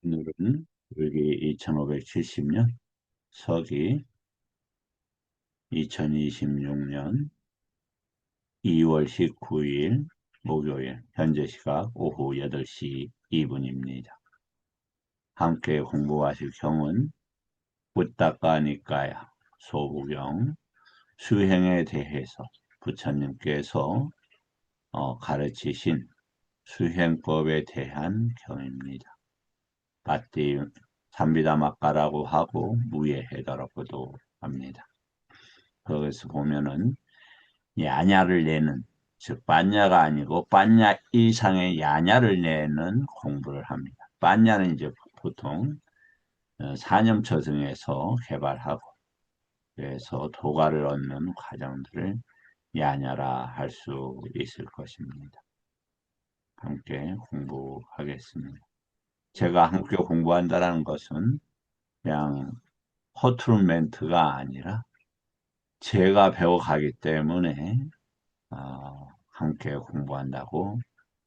오늘은 여기 2570년 서기 2026년 2월 19일 목요일 현재 시각 오후 8시 2분입니다. 함께 공부하실 경은 부타카니까야 소부경 수행에 대해서 부처님께서 가르치신 수행법에 대한 경입니다. 바티 삼비다마카라고 하고 무예해다라고도 합니다. 거기서 보면은 야냐를 내는, 즉 반야가 아니고 반야 이상의 야냐를 내는 공부를 합니다. 반야는 이제 보통 사념처 등에서 개발하고 그래서 도가를 얻는 과정들을 야냐라 할 수 있을 것입니다. 함께 공부하겠습니다. 제가 함께 공부한다는 것은 그냥 허투루 멘트가 아니라 제가 배워가기 때문에 함께 공부한다고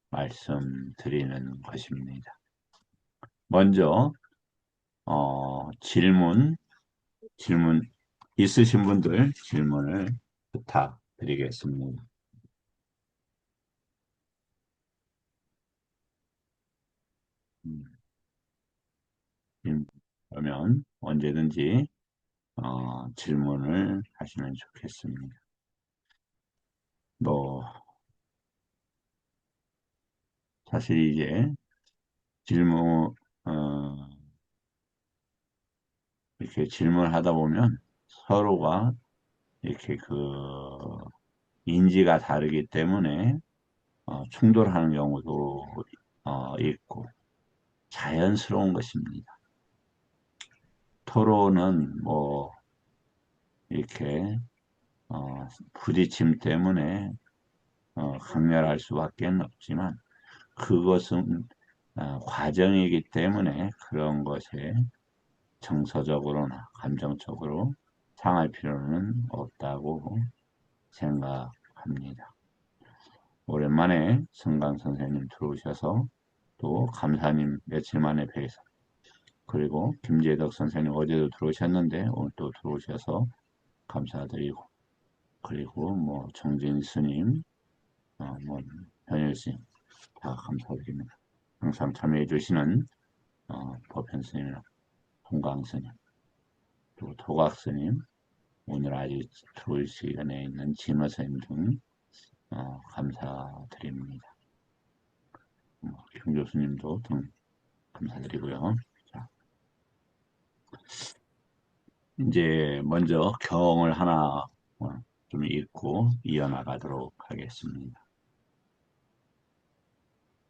말씀드리는 것입니다. 먼저 질문 있으신 분들 질문을 부탁드리겠습니다. 그러면 언제든지 질문을 하시면 좋겠습니다. 뭐 사실 이제 질문 이렇게 질문하다 보면 서로가 이렇게 인지가 다르기 때문에 충돌하는 경우도 있고 자연스러운 것입니다. 토론은 뭐 이렇게 부딪힘 때문에 강렬할 수밖에 없지만 그것은 과정이기 때문에 그런 것에 정서적으로나 감정적으로 상할 필요는 없다고 생각합니다. 오랜만에 성강 선생님 들어오셔서 또 감사님 며칠 만에 뵈서 그리고 김재덕 선생님 어제도 들어오셨는데 오늘 또 들어오셔서 감사드리고 그리고 뭐 정진 스님, 뭐 현일 스님 다 감사드립니다. 항상 참여해 주시는 법현 스님이랑 동강 스님 또 도각 스님 오늘 아직 들어올 시간에 있는 진화 스님 등 감사드립니다. 김 교수님도 등 감사드리고요. 자, 이제 먼저 경을 하나 좀 읽고 이어나가도록 하겠습니다.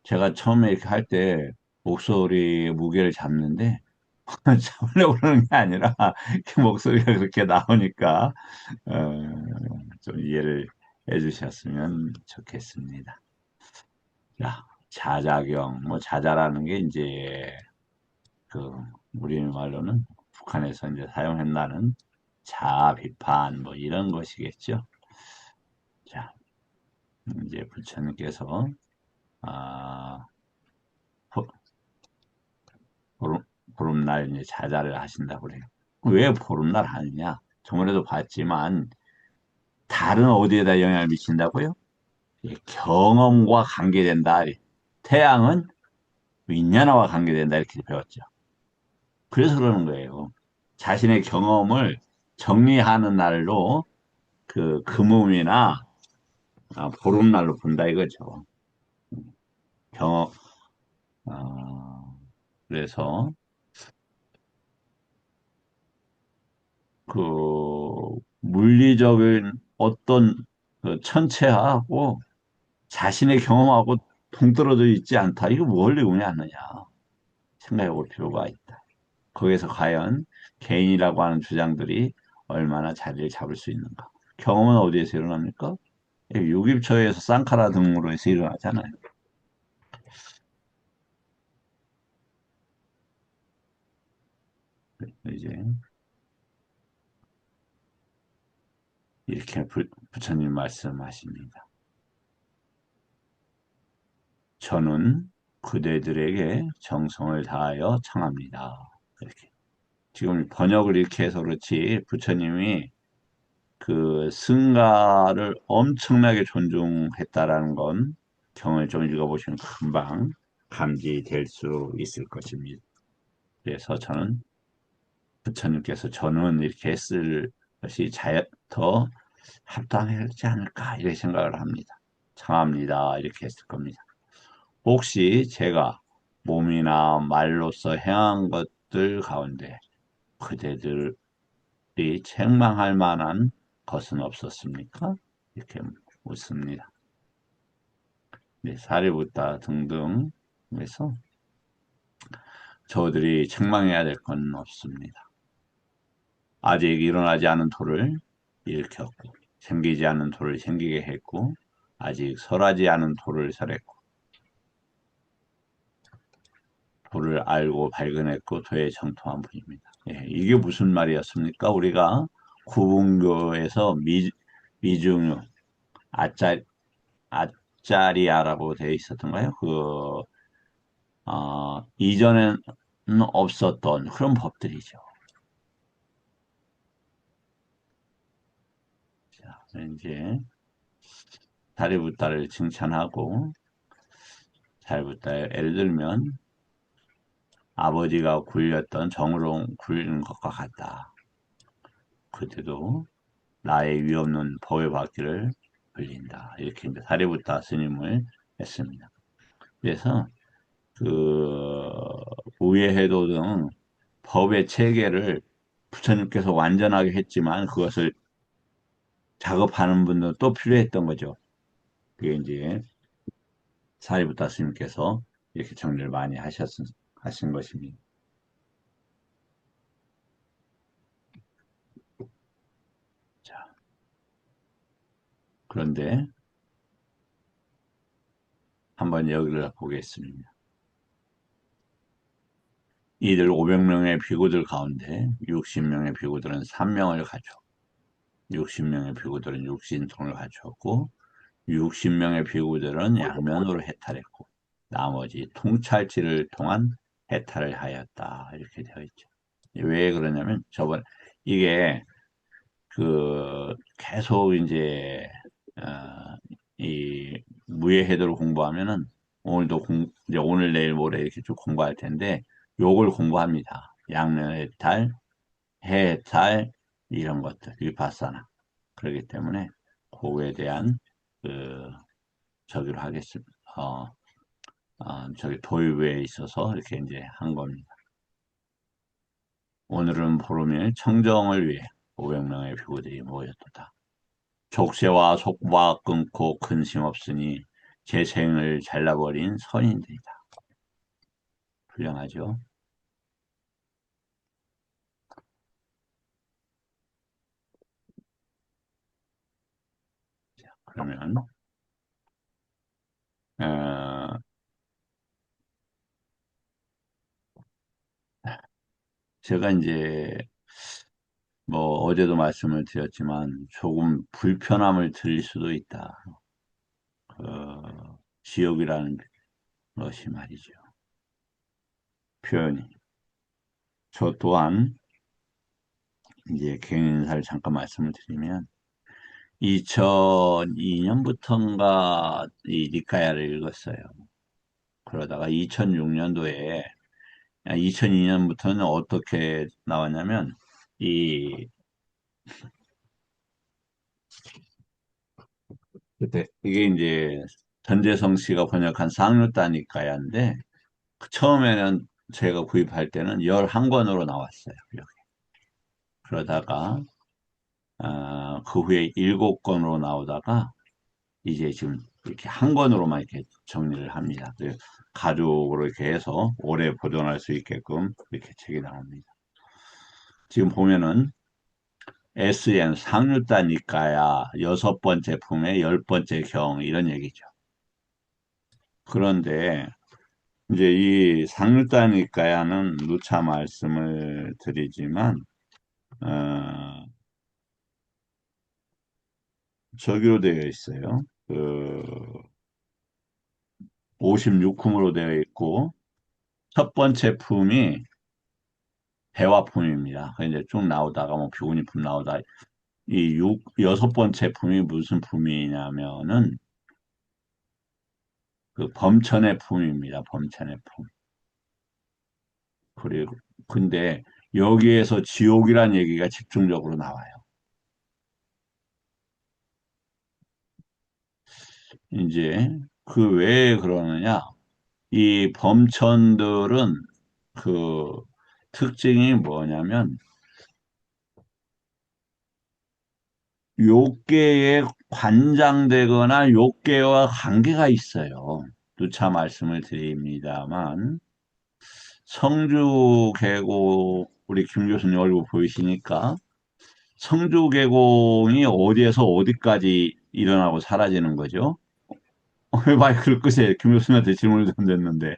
제가 처음에 이렇게 할 때 목소리 무게를 잡는데 잡으려고 그러는 게 아니라 목소리가 그렇게 나오니까 좀 이해를 해주셨으면 좋겠습니다. 자, 자자경, 뭐 자자라는 게 이제 그 우리말로는 북한에서 이제 사용한다는 자아 비판 뭐 이런 것이겠죠. 자, 이제 부처님께서 아, 보, 보름, 보름날 이제 자자를 하신다고 그래요. 왜 보름날 하느냐? 저번에도 봤지만 달은 어디에다 영향을 미친다고요? 경험과 관계된다. 태양은 윈냐나와 관계된다 이렇게 배웠죠. 그래서 그러는 거예요. 자신의 경험을 정리하는 날로 그 금음이나 보름날로 본다 이거죠. 경험 그래서 그 물리적인 어떤 그 천체하고 자신의 경험하고 동떨어져 있지 않다. 이거 뭘 의미하느냐 생각해 볼 필요가 있다. 거기서 과연 개인이라고 하는 주장들이 얼마나 자리를 잡을 수 있는가. 경험은 어디에서 일어납니까? 유깁초에서 쌍카라 등으로 해서 일어나잖아요. 이제 이렇게 부처님 말씀하십니다. 저는 그대들에게 정성을 다하여 청합니다. 이렇게. 지금 번역을 이렇게 해서 그렇지 부처님이 그 승가를 엄청나게 존중했다라는 건 경을 좀 읽어보시면 금방 감지될 수 있을 것입니다. 그래서 저는 부처님께서 저는 이렇게 했을 것이 더 합당하지 않을까 이렇게 생각을 합니다. 청합니다 이렇게 했을 겁니다. 혹시 제가 몸이나 말로써 행한 것들 가운데 그대들이 책망할 만한 것은 없었습니까? 이렇게 묻습니다. 네, 사리부타 등등 해서 저들이 책망해야 될 건 없습니다. 아직 일어나지 않은 돌을 일으켰고 생기지 않은 돌을 생기게 했고 아직 설하지 않은 돌을 설했고 도를 알고 발견했고 도에 정통한 분입니다. 예, 이게 무슨 말이었습니까? 우리가 구분교에서 미중유 아짜 아짜리아라고 되어 있었던가요? 이전에는 없었던 그런 법들이죠. 자, 이제 다리붓다를 칭찬하고 다리붓다 예를 들면 아버지가 굴렸던 정으로 굴리는 것과 같다. 그때도 나의 위없는 법의 받기를 빌린다. 이렇게 이제 사리부타 스님을 했습니다. 그래서 그 우예해도 등 법의 체계를 부처님께서 완전하게 했지만 그것을 작업하는 분들은 또 필요했던 거죠. 그게 이제 사리부타 스님께서 이렇게 정리를 많이 하신 것입니다. 자, 그런데 한번 여기를 보겠습니다. 이들 500명의 비구들 가운데 60명의 비구들은 3명을 갖추고 60명의 비구들은 육신통을 갖추었고 60명의 비구들은 양면으로 해탈했고 나머지 통찰지를 통한 해탈을 하였다. 이렇게 되어 있죠. 왜 그러냐면 저번 이게 그 계속 이제 이 무예해도를 공부하면은 오늘도 이제 오늘 내일 모레 이렇게 쭉 공부할 텐데 요걸 공부합니다. 양면 해탈, 해탈 이런 것들 위파사나 그렇기 때문에 그거에 대한 그 저기로 하겠습니다. 저기 도입에 있어서 이렇게 이제 한 겁니다. 오늘은 보름일 청정을 위해 500명의 비구들이 모였도다. 족쇄와 속박 끊고 근심 없으니 제 생을 잘라버린 선인들이다. 훌륭하죠? 그러면 어, 제가 이제 뭐 어제도 말씀을 드렸지만 조금 불편함을 드릴 수도 있다. 지옥이라는 것이 말이죠. 표현이. 저 또한 이제 개인사를 잠깐 말씀을 드리면 2002년부터인가 이 니카야를 읽었어요. 그러다가 2006년도에 2002년부터는 어떻게 나왔냐면 이 그때 이게 이제 전재성 씨가 번역한 쌍류다 니카야인데 처음에는 제가 구입할 때는 11권으로 나왔어요. 이렇게. 그러다가 그 후에 7권으로 나오다가 이제 지금 이렇게 한 권으로만 이렇게 정리를 합니다. 가죽으로 이렇게 해서 오래 보존할 수 있게끔 이렇게 책이 나옵니다. 지금 보면은 SN 상류다니까야 여섯 번째 품의 열 번째 경 이런 얘기죠. 그런데 이제 이 상류다니까야는 누차 말씀을 드리지만 어, 저기로 되어 있어요. 56품으로 되어 있고, 첫 번째 품이 대화품입니다. 이제 쭉 나오다가 뭐 비구니품 나오다 여섯 번째 품이 무슨 품이냐면은 그 범천의 품입니다. 범천의 품. 그리고 근데 여기에서 지옥이란 얘기가 집중적으로 나와요. 이제 그 왜 그러느냐? 이 범천들은 그 특징이 뭐냐면 욕계에 관장되거나 욕계와 관계가 있어요. 누차 말씀을 드립니다만 성주계곡 우리 김 교수님 얼굴 보이시니까 성주계곡이 어디에서 어디까지 일어나고 사라지는 거죠? 왜 마이크를 끄세요? 김 교수님한테 질문을 던졌는데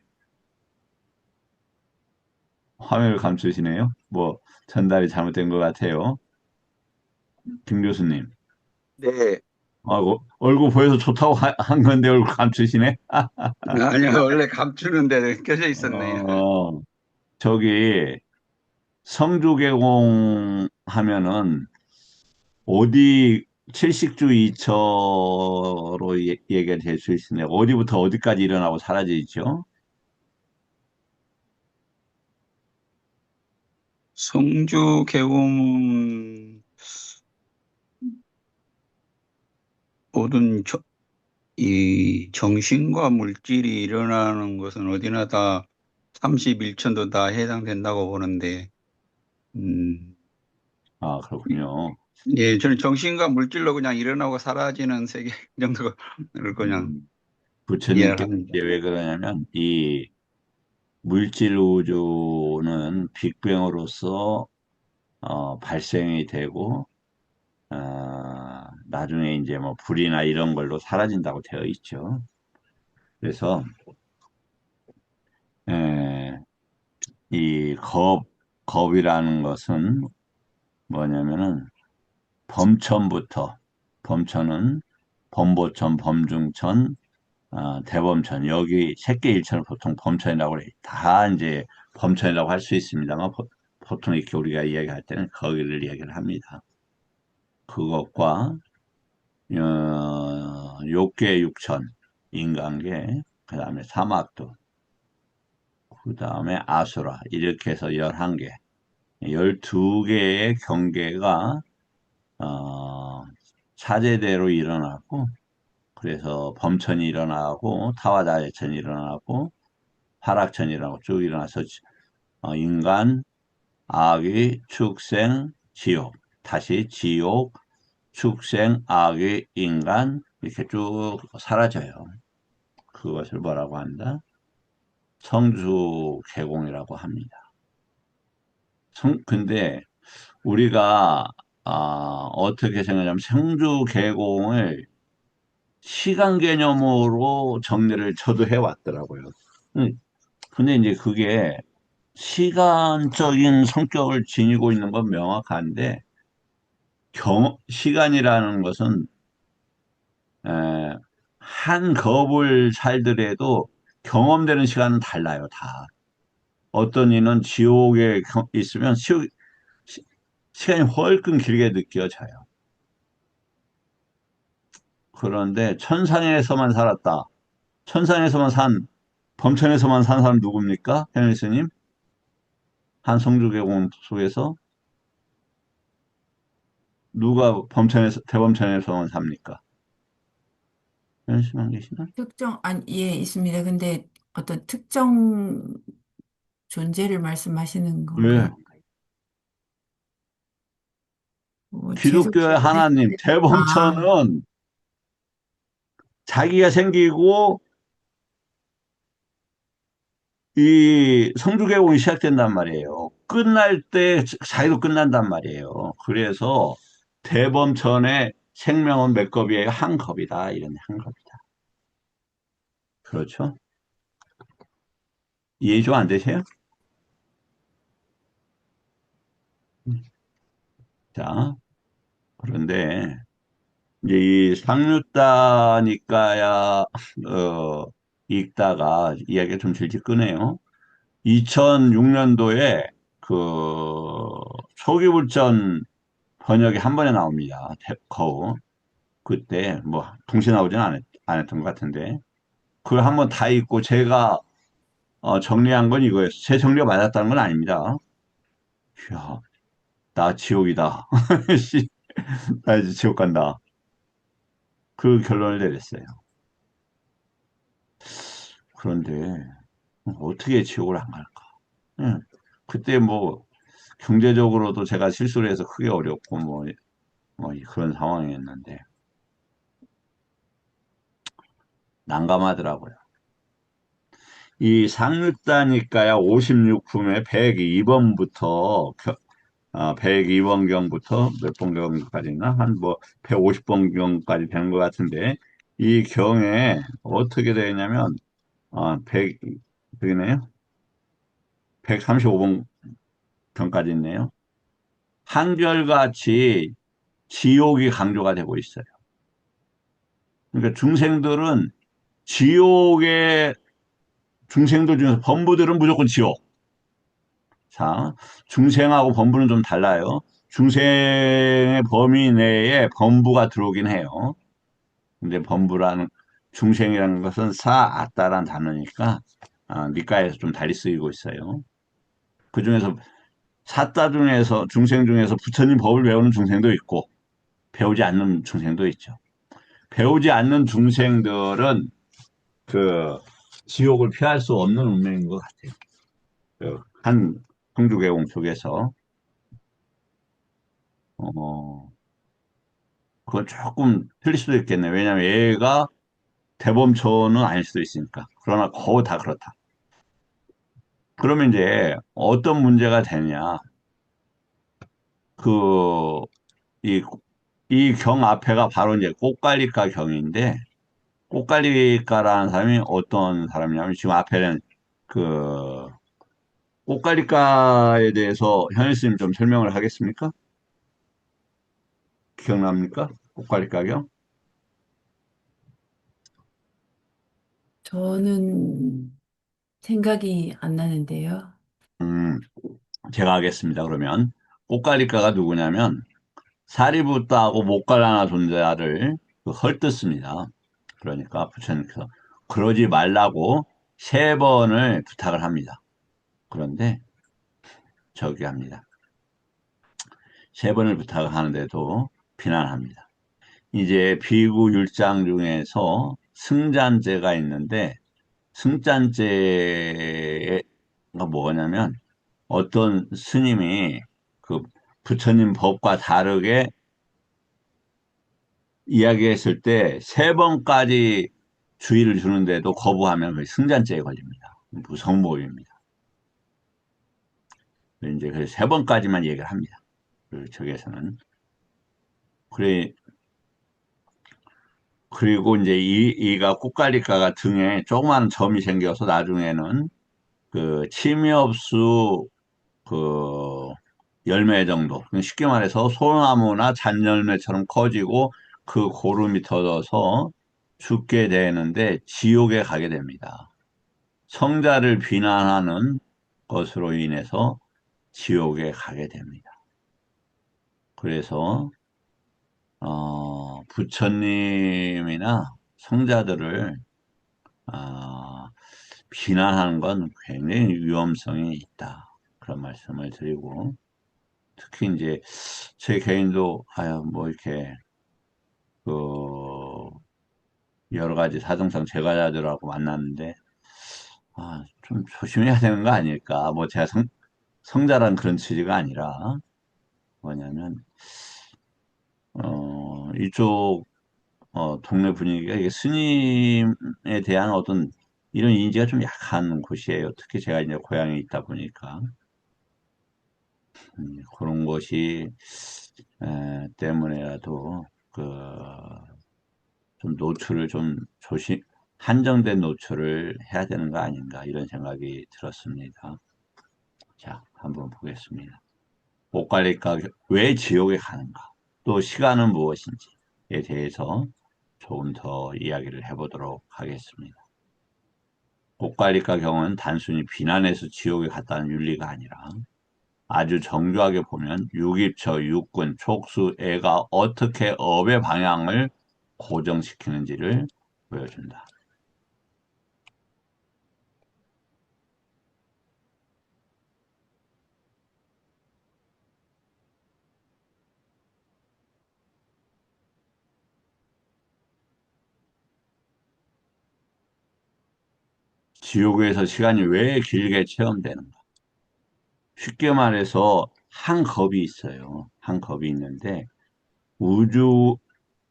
화면을 감추시네요. 뭐 전달이 잘못된 것 같아요. 김 교수님. 네. 얼굴 보여서 좋다고 한 건데 얼굴 감추시네? 아니요, 원래 감추는데 껴져 있었네요. 저기 성주개공 하면은 어디 칠식주 이처로 얘기가 될 수 있으네. 어디부터 어디까지 일어나고 사라지죠? 성주 계곡은 모든 이 정신과 물질이 일어나는 것은 어디나 다 31천도 다 해당된다고 보는데, 음, 아, 그렇군요. 예, 저는 정신과 물질로 그냥 일어나고 사라지는 세계 정도를 그냥 음, 이해를 부처님께 합니다. 이제 왜 그러냐면 이 물질 우주는 빅뱅으로서 발생이 되고 나중에 이제 뭐 불이나 이런 걸로 사라진다고 되어 있죠. 그래서 에, 이 겁이라는 것은 뭐냐면은 범천부터 범천은 범보천, 범중천, 대범천 여기 새끼 일천을 보통 범천이라고 해. 다 이제 범천이라고 할 수 있습니다만 보통 이렇게 우리가 이야기할 때는 거기를 얘기를 합니다. 그것과 욕계 육천, 인간계, 그 다음에 사막도, 그 다음에 아수라 이렇게 해서 11개, 12개의 경계가 차제대로 일어나고 그래서 범천이 일어나고 타화자재천이 일어나고 화락천이 일어나고 쭉 일어나서 인간, 아기, 축생, 지옥 다시 지옥, 축생, 아기, 인간 이렇게 쭉 사라져요. 그것을 뭐라고 한다? 성주개공이라고 합니다. 근데 우리가 어떻게 생각하냐면 성주개공을 시간 개념으로 정리를 저도 해왔더라고요. 근데 이제 그게 시간적인 성격을 지니고 있는 건 명확한데 시간이라는 것은 에, 한 겁을 살더라도 경험되는 시간은 달라요, 다. 어떤 이는 지옥에 있으면 시, 시간이 훨씬 길게 느껴져요. 그런데 천상에서만 살았다. 천상에서만 범천에서만 산 사람 누굽니까? 현일스님? 한성주계공 속에서 누가 대범천에서만 삽니까? 현일스님 안 계시나? 아니, 예, 있습니다. 근데 어떤 특정 존재를 말씀하시는 왜? 건가요? 뭐, 기독교의 제국주의, 하나님, 아, 대범천은 자기가 생기고 이 성주개공이 시작된단 말이에요. 끝날 때 자기도 끝난단 말이에요. 그래서 대범천의 생명은 몇 겁이에요? 한 겁이다. 이런 한 겁이다. 그렇죠? 이해 좀 안 되세요? 자, 그런데 이제 이 상류다니까야 읽다가 이야기가 좀 질질 끄네요. 2006년도에 그 초기불전 번역이 한 번에 나옵니다. 거우. 그때 뭐 동시에 나오진 않았던 것 같은데 그걸 한번 다 읽고 제가 정리한 건 이거였어요. 제 정리가 맞았다는 건 아닙니다. 이야, 나 지옥이다. 씨, 나 이제 지옥 간다. 그 결론을 내렸어요. 그런데 어떻게 지옥을 안 갈까? 응. 그때 뭐 경제적으로도 제가 실수를 해서 크게 어렵고 뭐 그런 상황이었는데 난감하더라고요. 이 상륙다니까야 56품에 102번부터 102번경부터 몇 번경까지나 한 뭐 150번경까지 되는 것 같은데 이 경에 어떻게 되냐면 100 되네요. 135번경까지 있네요. 한결같이 지옥이 강조가 되고 있어요. 그러니까 지옥의 중생들 중에서 범부들은 무조건 지옥. 자, 중생하고 범부는 좀 달라요. 중생의 범위 내에 범부가 들어오긴 해요. 근데 중생이라는 것은 사아따란 단어니까 니까에서 좀 달리 쓰이고 있어요. 그 중에서 중생 중에서 부처님 법을 배우는 중생도 있고 배우지 않는 중생도 있죠. 배우지 않는 중생들은 그 지옥을 피할 수 없는 운명인 것 같아요. 한 성주개공 속에서 어, 그건 조금 틀릴 수도 있겠네요. 왜냐하면 얘가 대범초는 아닐 수도 있으니까. 그러나 거의 다 그렇다. 그러면 이제 어떤 문제가 되냐. 그, 이, 이 경 앞에가 바로 이제 꽃갈리까 경인데, 꽃갈리까라는 사람이 어떤 사람이냐면, 지금 앞에는 그, 꽃갈리까에 대해서 현일 스님 좀 설명을 하겠습니까? 기억납니까? 꽃갈리까 경? 저는 생각이 안 나는데요. 음, 제가 하겠습니다. 그러면. 꽃갈리까가 누구냐면, 사리부따하고 못갈라나 존재를 헐뜯습니다. 그러니까 부처님께서 그러지 말라고 세 번을 부탁을 합니다. 그런데 저기 합니다. 세 번을 부탁을 하는데도 비난합니다. 이제 비구 율장 중에서 승잔제가 있는데 승잔제가 뭐냐면 어떤 스님이 그 부처님 법과 다르게 이야기했을 때 세 번까지 주의를 주는데도 거부하면 그 승잔죄에 걸립니다. 무서운 법입니다. 이제 그래서 세 번까지만 얘기를 합니다. 그 저기에서는. 그래, 그리고 이제 이가 꽃갈리가가 등에 조그마한 점이 생겨서 나중에는 그 침엽수 그 열매 정도. 쉽게 말해서 소나무나 잔열매처럼 커지고 그 고름이 터져서 죽게 되는데 지옥에 가게 됩니다. 성자를 비난하는 것으로 인해서 지옥에 가게 됩니다. 그래서 부처님이나 성자들을 어, 비난하는 건 굉장히 위험성이 있다. 그런 말씀을 드리고 특히 이제 제 개인도 아유 뭐 이렇게 그 여러 가지 사정상 제가자들하고 만났는데 좀 조심해야 되는 거 아닐까? 뭐 제가 성자란 그런 취지가 아니라 뭐냐면 이쪽 동네 분위기가 이게 스님에 대한 어떤 이런 이미지가 좀 약한 곳이에요. 특히 제가 이제 고향에 있다 보니까 그런 것이 때문에라도 그 좀 노출을 좀 한정된 노출을 해야 되는 거 아닌가 이런 생각이 들었습니다. 자, 한번 보겠습니다. 옷갈릴까 왜 지옥에 가는가? 또 시간은 무엇인지에 대해서 조금 더 이야기를 해보도록 하겠습니다. 꽃갈릭과 경은 단순히 비난해서 지옥에 갔다는 윤리가 아니라 아주 정교하게 보면 육입처, 육군, 촉수, 애가 어떻게 업의 방향을 고정시키는지를 보여준다. 지옥에서 시간이 왜 길게 체험되는가? 쉽게 말해서 한 겁이 있어요. 한 겁이 있는데 우주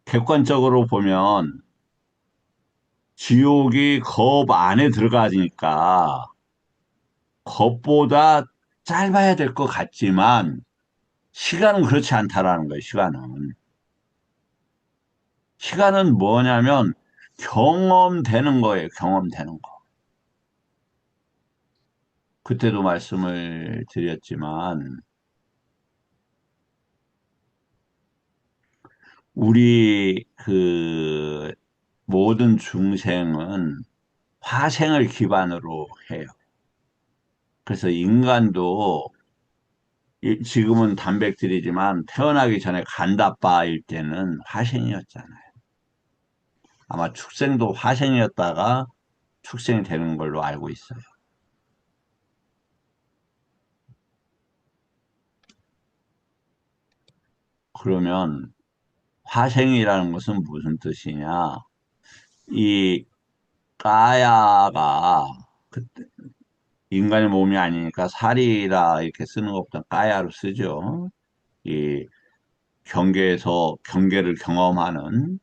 객관적으로 보면 지옥이 겁 안에 들어가니까 겁보다 짧아야 될 것 같지만 시간은 그렇지 않다라는 거예요. 시간은 뭐냐면 경험되는 거예요. 경험되는 거. 그때도 말씀을 드렸지만 우리 그 모든 중생은 화생을 기반으로 해요. 그래서 인간도 지금은 단백질이지만 태어나기 전에 간다바일 때는 화생이었잖아요. 아마 축생도 화생이었다가 축생이 되는 걸로 알고 있어요. 그러면 화생이라는 것은 무슨 뜻이냐? 이 까야가 그때 인간의 몸이 아니니까 살이라 이렇게 쓰는 것보다 까야로 쓰죠. 이 경계에서 경계를 경험하는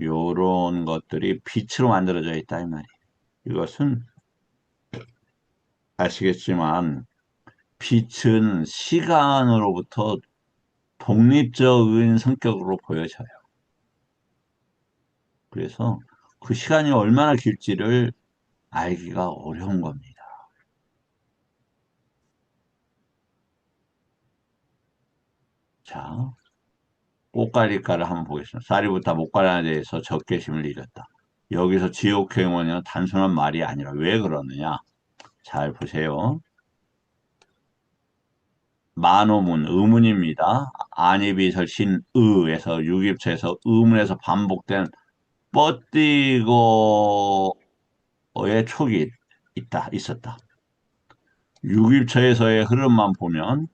요런 것들이 빛으로 만들어져 있다 이 말이에요. 이것은 아시겠지만 빛은 시간으로부터 독립적인 성격으로 보여져요. 그래서 그 시간이 얼마나 길지를 알기가 어려운 겁니다. 자, 꽃갈릭가를 한번 보겠습니다. 사리부타 목가란에 대해서 적개심을 잃었다. 여기서 지옥행원은 단순한 말이 아니라 왜 그러느냐? 잘 보세요. 만호문, 의문입니다. 안입이설신 의에서 유깁체에서 의문에서 반복된 뻗디고의 촉이 있었다. 유깁처에서의 흐름만 보면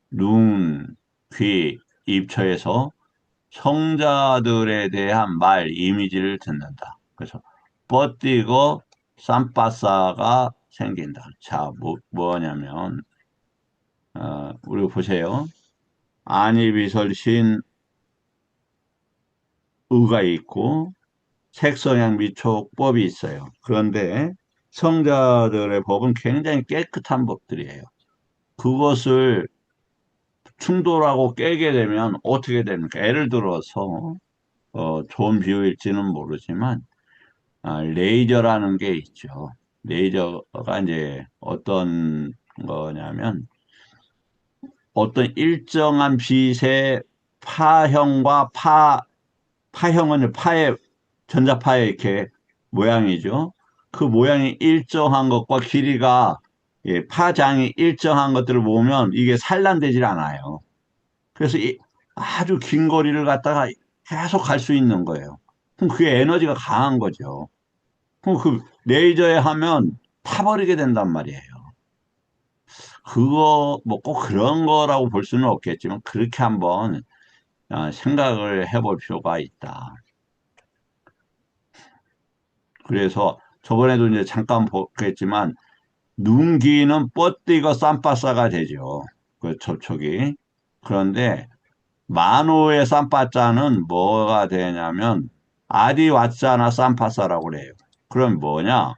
눈, 귀, 입처에서 성자들에 대한 말, 이미지를 듣는다. 그래서 뻗디고 쌈바사가 생긴다. 자, 뭐냐면 우리 보세요. 안입이설신 의가 있고 색성향 미촉법이 있어요. 그런데 성자들의 법은 굉장히 깨끗한 법들이에요. 그것을 충돌하고 깨게 되면 어떻게 됩니까? 예를 들어서 좋은 비유일지는 모르지만 레이저라는 게 있죠. 레이저가 이제 어떤 거냐면 어떤 일정한 빛의 파형과 파형은 파의 전자파의 이렇게 모양이죠. 그 모양이 일정한 것과 길이가 파장이 일정한 것들을 보면 이게 산란되질 않아요. 그래서 아주 긴 거리를 갖다가 계속 갈 수 있는 거예요. 그럼 그게 에너지가 강한 거죠. 그럼 그 레이저에 하면 타버리게 된단 말이에요. 그거 뭐 꼭 그런 거라고 볼 수는 없겠지만 그렇게 한번 생각을 해볼 필요가 있다. 그래서 저번에도 이제 잠깐 보겠지만 눈기는 뻗디고 쌈바싸가 되죠. 그 접촉이. 그런데 만호의 쌈바짜는 뭐가 되냐면 아디 왓짜나 쌈바싸라고 그래요. 그럼 뭐냐?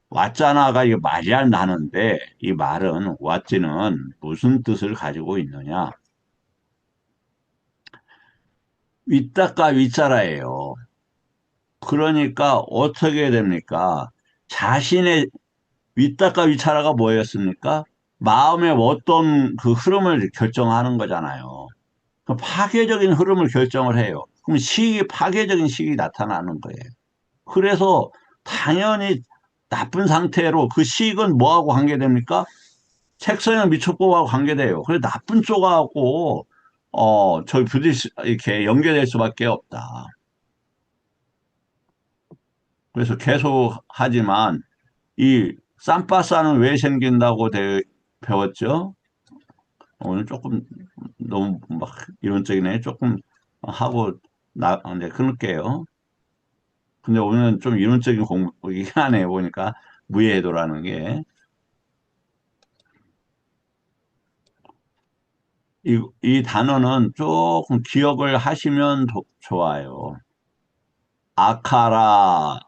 왓짜나가 이게 말이 안 나는데 이 말은 왓찌는 무슨 뜻을 가지고 있느냐? 윗다까 윗자라예요. 그러니까 어떻게 됩니까? 자신의 윗다까 윗자라가 뭐였습니까? 마음의 어떤 그 흐름을 결정하는 거잖아요. 그 파괴적인 흐름을 결정을 해요. 그럼 파괴적인 식이 나타나는 거예요. 그래서 당연히 나쁜 상태로 그 식은 뭐하고 관계됩니까? 색소형 미촉법하고 관계돼요. 그래서 나쁜 쪽하고 저기 이렇게 연결될 수밖에 없다. 그래서 계속 하지만 이 쌈바싸는 왜 생긴다고 배웠죠? 오늘 조금 너무 막 이론적이네. 조금 하고 이제 끊을게요. 근데 오늘은 좀 이론적인 공부이긴 하네. 보니까 무해도라는 게. 이 단어는 조금 기억을 하시면 좋아요. 아카라.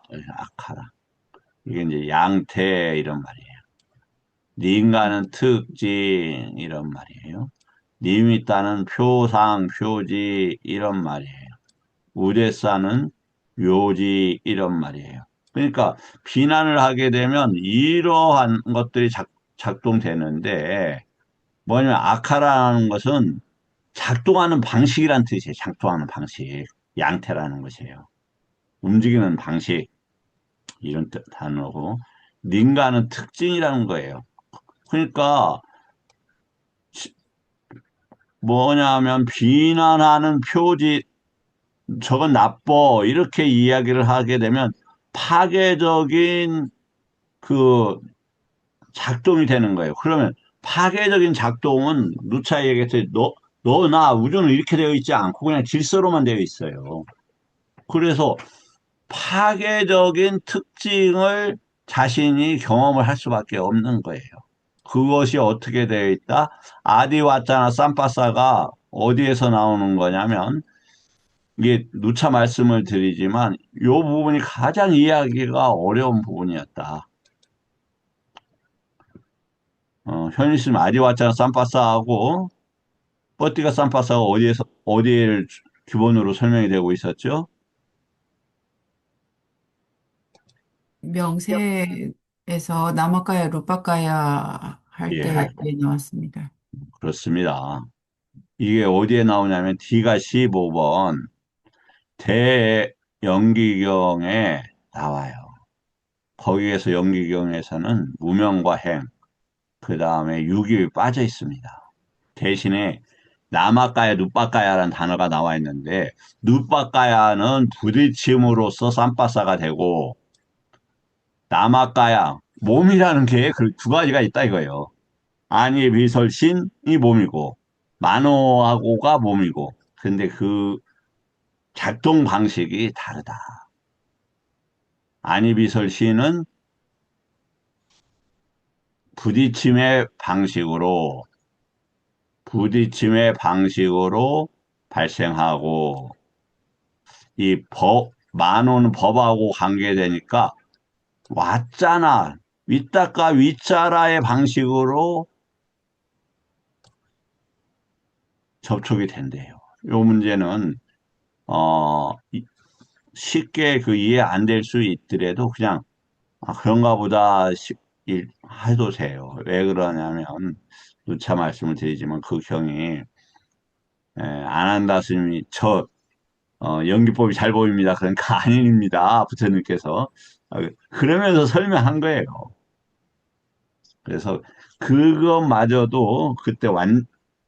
이게 이제 양태 이런 말이에요. 닌가는 특징 이런 말이에요. 니미따는 표상, 표지 이런 말이에요. 우레사는 묘지 이런 말이에요. 그러니까 비난을 하게 되면 이러한 것들이 작동되는데 뭐냐면 아카라는 것은 작동하는 방식이란 뜻이에요. 작동하는 방식. 양태라는 것이에요. 움직이는 방식. 이런 단어고. 닌가는 특징이라는 거예요. 그러니까 뭐냐면 비난하는 표지 저건 나빠 이렇게 이야기를 하게 되면 파괴적인 그 작동이 되는 거예요. 그러면 파괴적인 작동은 누차 얘기했듯이 나 우주는 이렇게 되어 있지 않고 그냥 질서로만 되어 있어요. 그래서 파괴적인 특징을 자신이 경험을 할 수밖에 없는 거예요. 그것이 어떻게 되어 있다? 아디와짜나 쌈바사가 어디에서 나오는 거냐면 이게 누차 말씀을 드리지만 이 부분이 가장 이해하기가 어려운 부분이었다. 현실은 아디와짜나 쌈바사하고 뻗디가 쌈바사가 어디를 기본으로 설명이 되고 있었죠? 명세에서 나마카야 루빠까야 할 예, 때 나왔습니다. 그렇습니다. 이게 어디에 나오냐면 D가 15번 대연기경에 나와요. 거기에서 연기경에서는 무명과 행, 그 다음에 육이 빠져 있습니다. 대신에 나마까야, 누빠까야라는 단어가 나와 있는데 누빠까야는 부딪힘으로써 쌈바싸가 되고 나마까야, 몸이라는 게 그 두 가지가 있다 이거예요. 아니 비설신이 몸이고 만호하고가 몸이고 근데 그 작동 방식이 다르다. 아니비설신은 부딪힘의 방식으로 부딪힘의 방식으로 발생하고 만호는 법하고 관계되니까 왔잖아 윗다까 윗자라의 방식으로 접촉이 된대요. 요 문제는 쉽게 그 이해 안 될 수 있더라도 그냥 그런가 보다 해도 돼요. 왜 그러냐면 누차 말씀을 드리지만 그 경이 안 한다 스님이 연기법이 잘 보입니다. 그러니까 아닙니다. 부처님께서 그러면서 설명한 거예요. 그래서 그것마저도 그때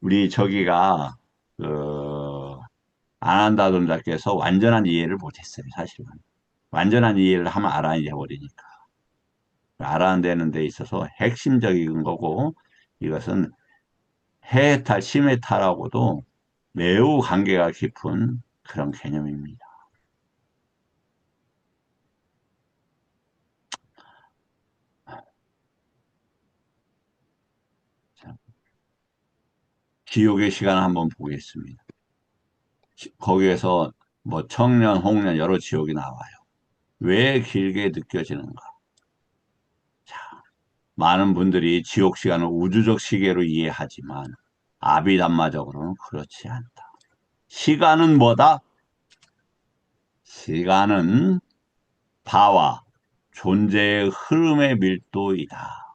우리 저기가 그 안한다 존자께서 완전한 이해를 못했어요. 사실은 완전한 이해를 하면 알아야 버리니까 알아내는 데 있어서 핵심적인 거고 이것은 해탈, 심해탈하고도 매우 관계가 깊은 그런 개념입니다. 자, 지옥의 시간을 한번 보겠습니다. 거기에서 뭐 청년, 홍련 여러 지옥이 나와요. 왜 길게 느껴지는가? 자, 많은 분들이 지옥 시간을 우주적 시계로 이해하지만 아비담마적으로는 그렇지 않다. 시간은 뭐다? 시간은 바와 존재의 흐름의 밀도이다.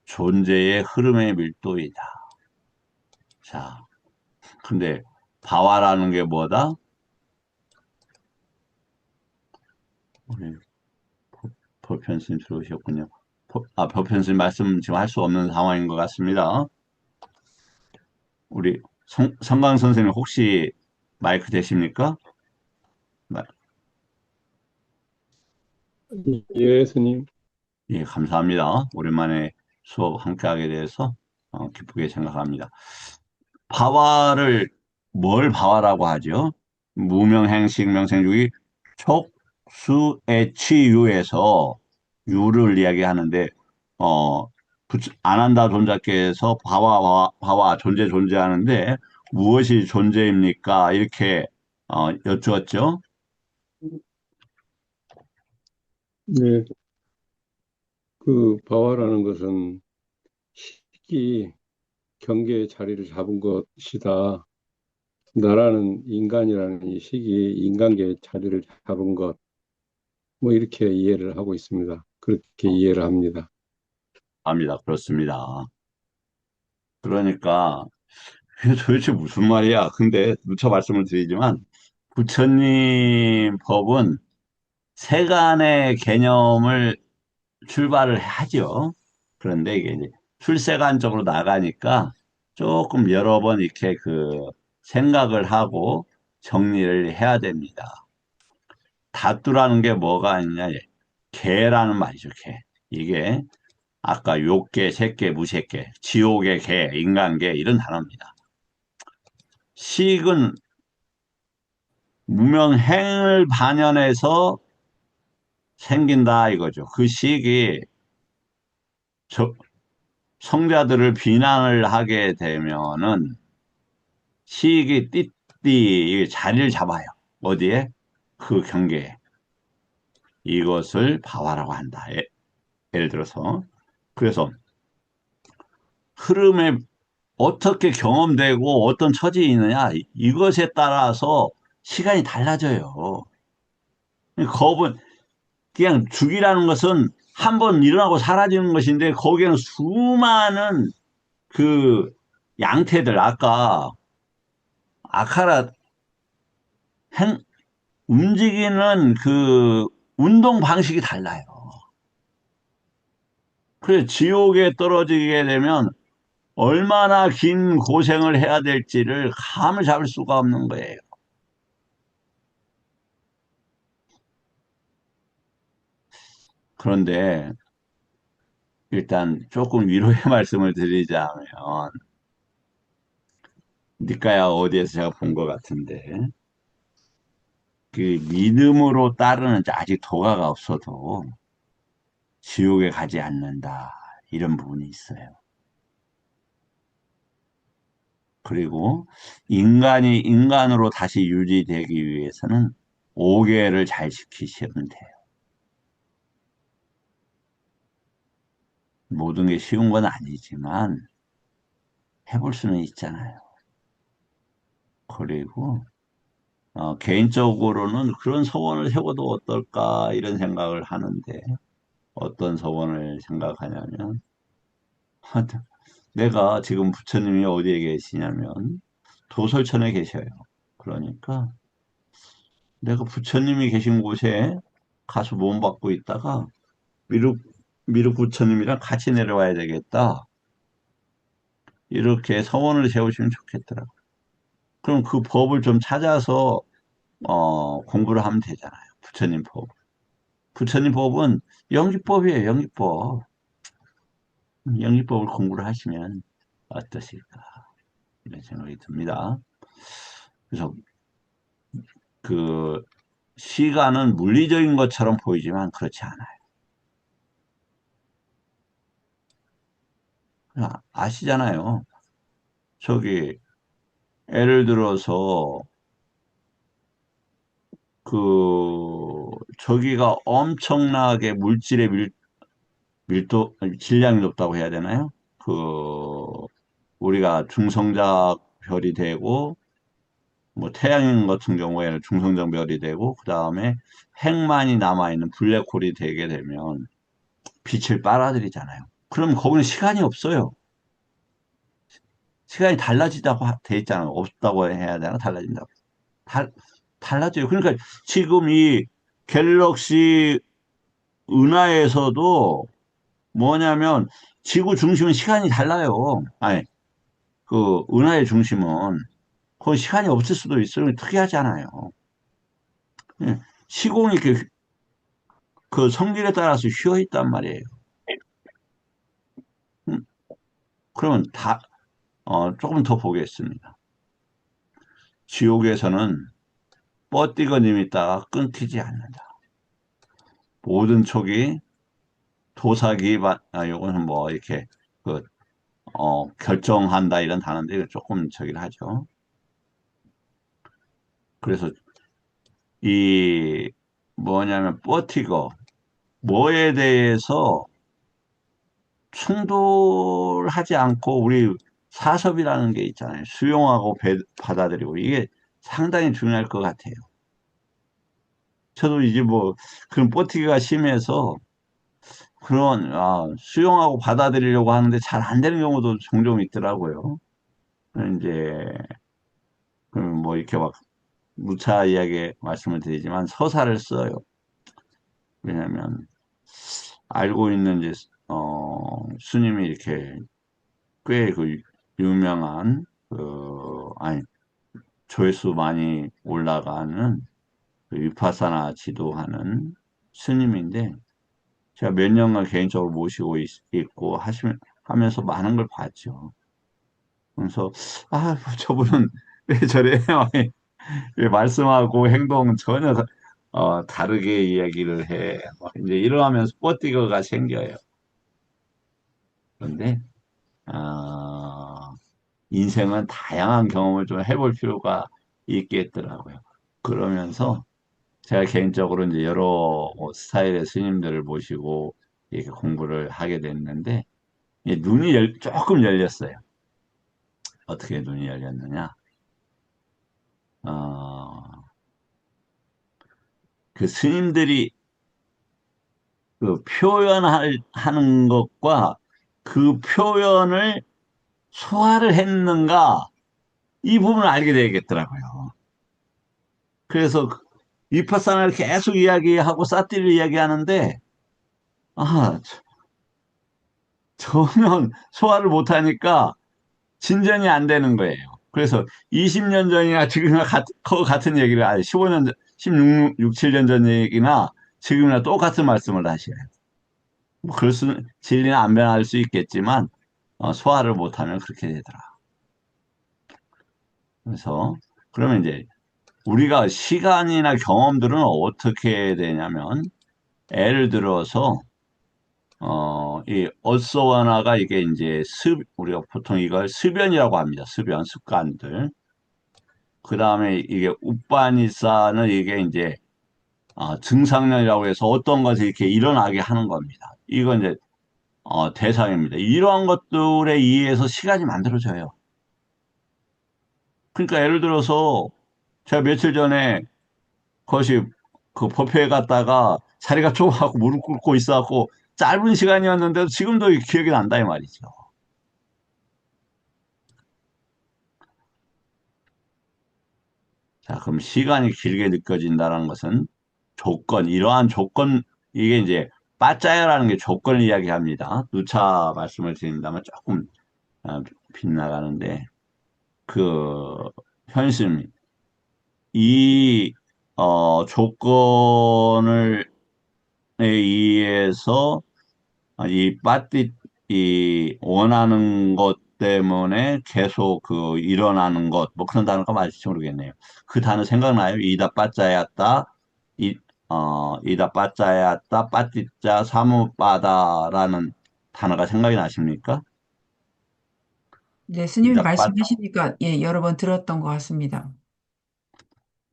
존재의 흐름의 밀도이다. 자, 근데 바와라는 게 뭐다? 우리 법현스님 들어오셨군요. 법현스님 말씀 지금 할 수 없는 상황인 것 같습니다. 우리 성강 선생님 혹시 마이크 되십니까? 네. 예, 스님. 예, 감사합니다. 오랜만에 수업 함께하게 돼서 기쁘게 생각합니다. 바와를 뭘 바와라고 하죠? 무명행식 명생주의 촉수애취유에서 유를 이야기하는데 어, 안 한다 존자께서 바와 존재하는데 무엇이 존재입니까? 이렇게 여쭈었죠. 네, 그 바와라는 것은 식이 경계의 자리를 잡은 것이다. 나라는 인간이라는 이 식이 인간계의 자리를 잡은 것, 뭐 이렇게 이해를 하고 있습니다. 그렇게 이해를 합니다. 합니다. 그렇습니다. 그러니까 이게 도대체 무슨 말이야? 근데 누차 말씀을 드리지만 부처님 법은 세간의 개념을 출발을 하죠. 그런데 이게 이제 출세관적으로 나가니까 조금 여러 번 이렇게 그 생각을 하고 정리를 해야 됩니다. 다투라는 게 뭐가 있냐? 개라는 말이죠, 개. 이게 아까 욕계, 색계, 무색계, 지옥의 개, 인간계 이런 단어입니다. 식은 무명행을 반영해서 생긴다 이거죠. 그 식이 성자들을 비난을 하게 되면은 식이 띠띠 자리를 잡아요. 어디에? 그 경계에. 이것을 바와라고 한다. 예를 들어서. 그래서 흐름에 어떻게 경험되고 어떤 처지에 있느냐 이것에 따라서 시간이 달라져요. 겁은 그냥 죽이라는 것은 한 번 일어나고 사라지는 것인데 거기에는 수많은 그 양태들 아까 아카라 움직이는 그 운동 방식이 달라요. 그래서 지옥에 떨어지게 되면 얼마나 긴 고생을 해야 될지를 감을 잡을 수가 없는 거예요. 그런데 일단 조금 위로의 말씀을 드리자면 니까야 어디에서 제가 본 것 같은데 그 믿음으로 따르는 아직 도가가 없어도 지옥에 가지 않는다 이런 부분이 있어요. 그리고 인간이 인간으로 다시 유지되기 위해서는 5계를 잘 지키시면 돼요. 모든 게 쉬운 건 아니지만 해볼 수는 있잖아요. 그리고 개인적으로는 그런 소원을 해봐도 어떨까 이런 생각을 하는데 어떤 소원을 생각하냐면 내가 지금 부처님이 어디에 계시냐면 도솔천에 계셔요. 그러니까 내가 부처님이 계신 곳에 가서 몸 받고 있다가 미륵 미륵 부처님이랑 같이 내려와야 되겠다. 이렇게 서원을 세우시면 좋겠더라고. 그럼 그 법을 좀 찾아서 공부를 하면 되잖아요. 부처님 법. 부처님 법은 연기법이에요. 연기법. 연기법을 공부를 하시면 어떠실까 이런 생각이 듭니다. 그래서 그 시간은 물리적인 것처럼 보이지만 그렇지 않아요. 아시잖아요. 저기 예를 들어서 그 저기가 엄청나게 물질의 밀도 질량이 높다고 해야 되나요? 그 우리가 중성자 별이 되고 뭐 태양인 같은 경우에는 중성자 별이 되고 그 다음에 핵만이 남아있는 블랙홀이 되게 되면 빛을 빨아들이잖아요. 그럼 거기는 시간이 없어요. 시간이 달라지다고 돼 있잖아요. 없다고 해야 되나? 달라진다고. 달라져요. 그러니까 지금 이 갤럭시 은하에서도 뭐냐면 지구 중심은 시간이 달라요. 아니, 그 은하의 중심은 그 시간이 없을 수도 있어요. 특이하잖아요. 예, 시공이 그 성질에 따라서 휘어 있단 말이에요. 음, 그러면 조금 더 보겠습니다. 지옥에서는 뻗디거님 있다가 끊기지 않는다. 모든 촉이 요거는 뭐 이렇게 그 결정한다 이런 단어인데 이거 조금 저긴 하죠. 그래서 이 뭐냐면 버티거 뭐에 대해서 충돌하지 않고 우리 사섭이라는 게 있잖아요. 수용하고 받아들이고 이게 상당히 중요할 것 같아요. 저도 이제 뭐 그런 버티기가 심해서 그런 수용하고 받아들이려고 하는데 잘 안 되는 경우도 종종 있더라고요. 이제 뭐 이렇게 막 무차 이야기 말씀을 드리지만 서사를 써요. 왜냐하면 알고 있는 이제 스님이 이렇게 꽤 그 유명한 아니 조회수 많이 올라가는 그 위파사나 지도하는 스님인데 제가 몇 년간 개인적으로 모시고 있고 하면서 많은 걸 봤죠. 그래서 저분은 왜 저래? 왜 말씀하고 행동 전혀 다르게 이야기를 해. 막 이제 이러면서 뻗디거가 생겨요. 그런데 인생은 다양한 경험을 좀 해볼 필요가 있겠더라고요. 그러면서 제가 개인적으로 이제 여러 뭐 스타일의 스님들을 모시고 이렇게 공부를 하게 됐는데 이 눈이 조금 열렸어요. 어떻게 눈이 열렸느냐? 어, 그 스님들이 그 하는 것과 그 표현을 소화를 했는가 이 부분을 알게 되겠더라고요. 그래서 위파사나를 계속 이야기하고 사티를 이야기하는데 아 전혀 소화를 못하니까 진전이 안 되는 거예요. 그래서 20년 전이나 지금이나 같은 얘기를 15년 전, 16, 7년 전 얘기나 지금이나 똑같은 말씀을 하셔요. 뭐 그럴 수는 진리는 안 변할 수 있겠지만 소화를 못하면 그렇게 되더라. 그래서 그러면 이제 우리가 시간이나 경험들은 어떻게 되냐면 예를 들어서 이 어쏘와나가 이게 이제 우리가 보통 이걸 습연이라고 합니다. 습연, 습관들. 그 다음에 이게 우빠니사는 이게 이제 증상론이라고 해서 어떤 것이 이렇게 일어나게 하는 겁니다. 이건 이제 대상입니다. 이러한 것들에 의해서 시간이 만들어져요. 그러니까 예를 들어서 제가 며칠 전에 그것이 그 법회에 갔다가 자리가 좁아갖고 무릎 꿇고 있어갖고 짧은 시간이었는데도 지금도 기억이 난다 이 말이죠. 자, 그럼 시간이 길게 느껴진다는 것은 이러한 조건, 이게 이제 빠짜야라는 게 조건을 이야기합니다. 누차 말씀을 드린다면 조금 아, 빗나가는데 그 현실 이 조건을 에 의해서 이 원하는 것 때문에 계속 그 일어나는 것, 뭐 그런 단어가 맞을지 모르겠네요. 그 단어 생각나요? 이다 빠짜야따, 이, 이다 빠짜야따, 빠띠짜 사무빠다라는 단어가 생각이 나십니까? 네, 스님이 이다 빠, 말씀하시니까 예, 여러 번 들었던 것 같습니다.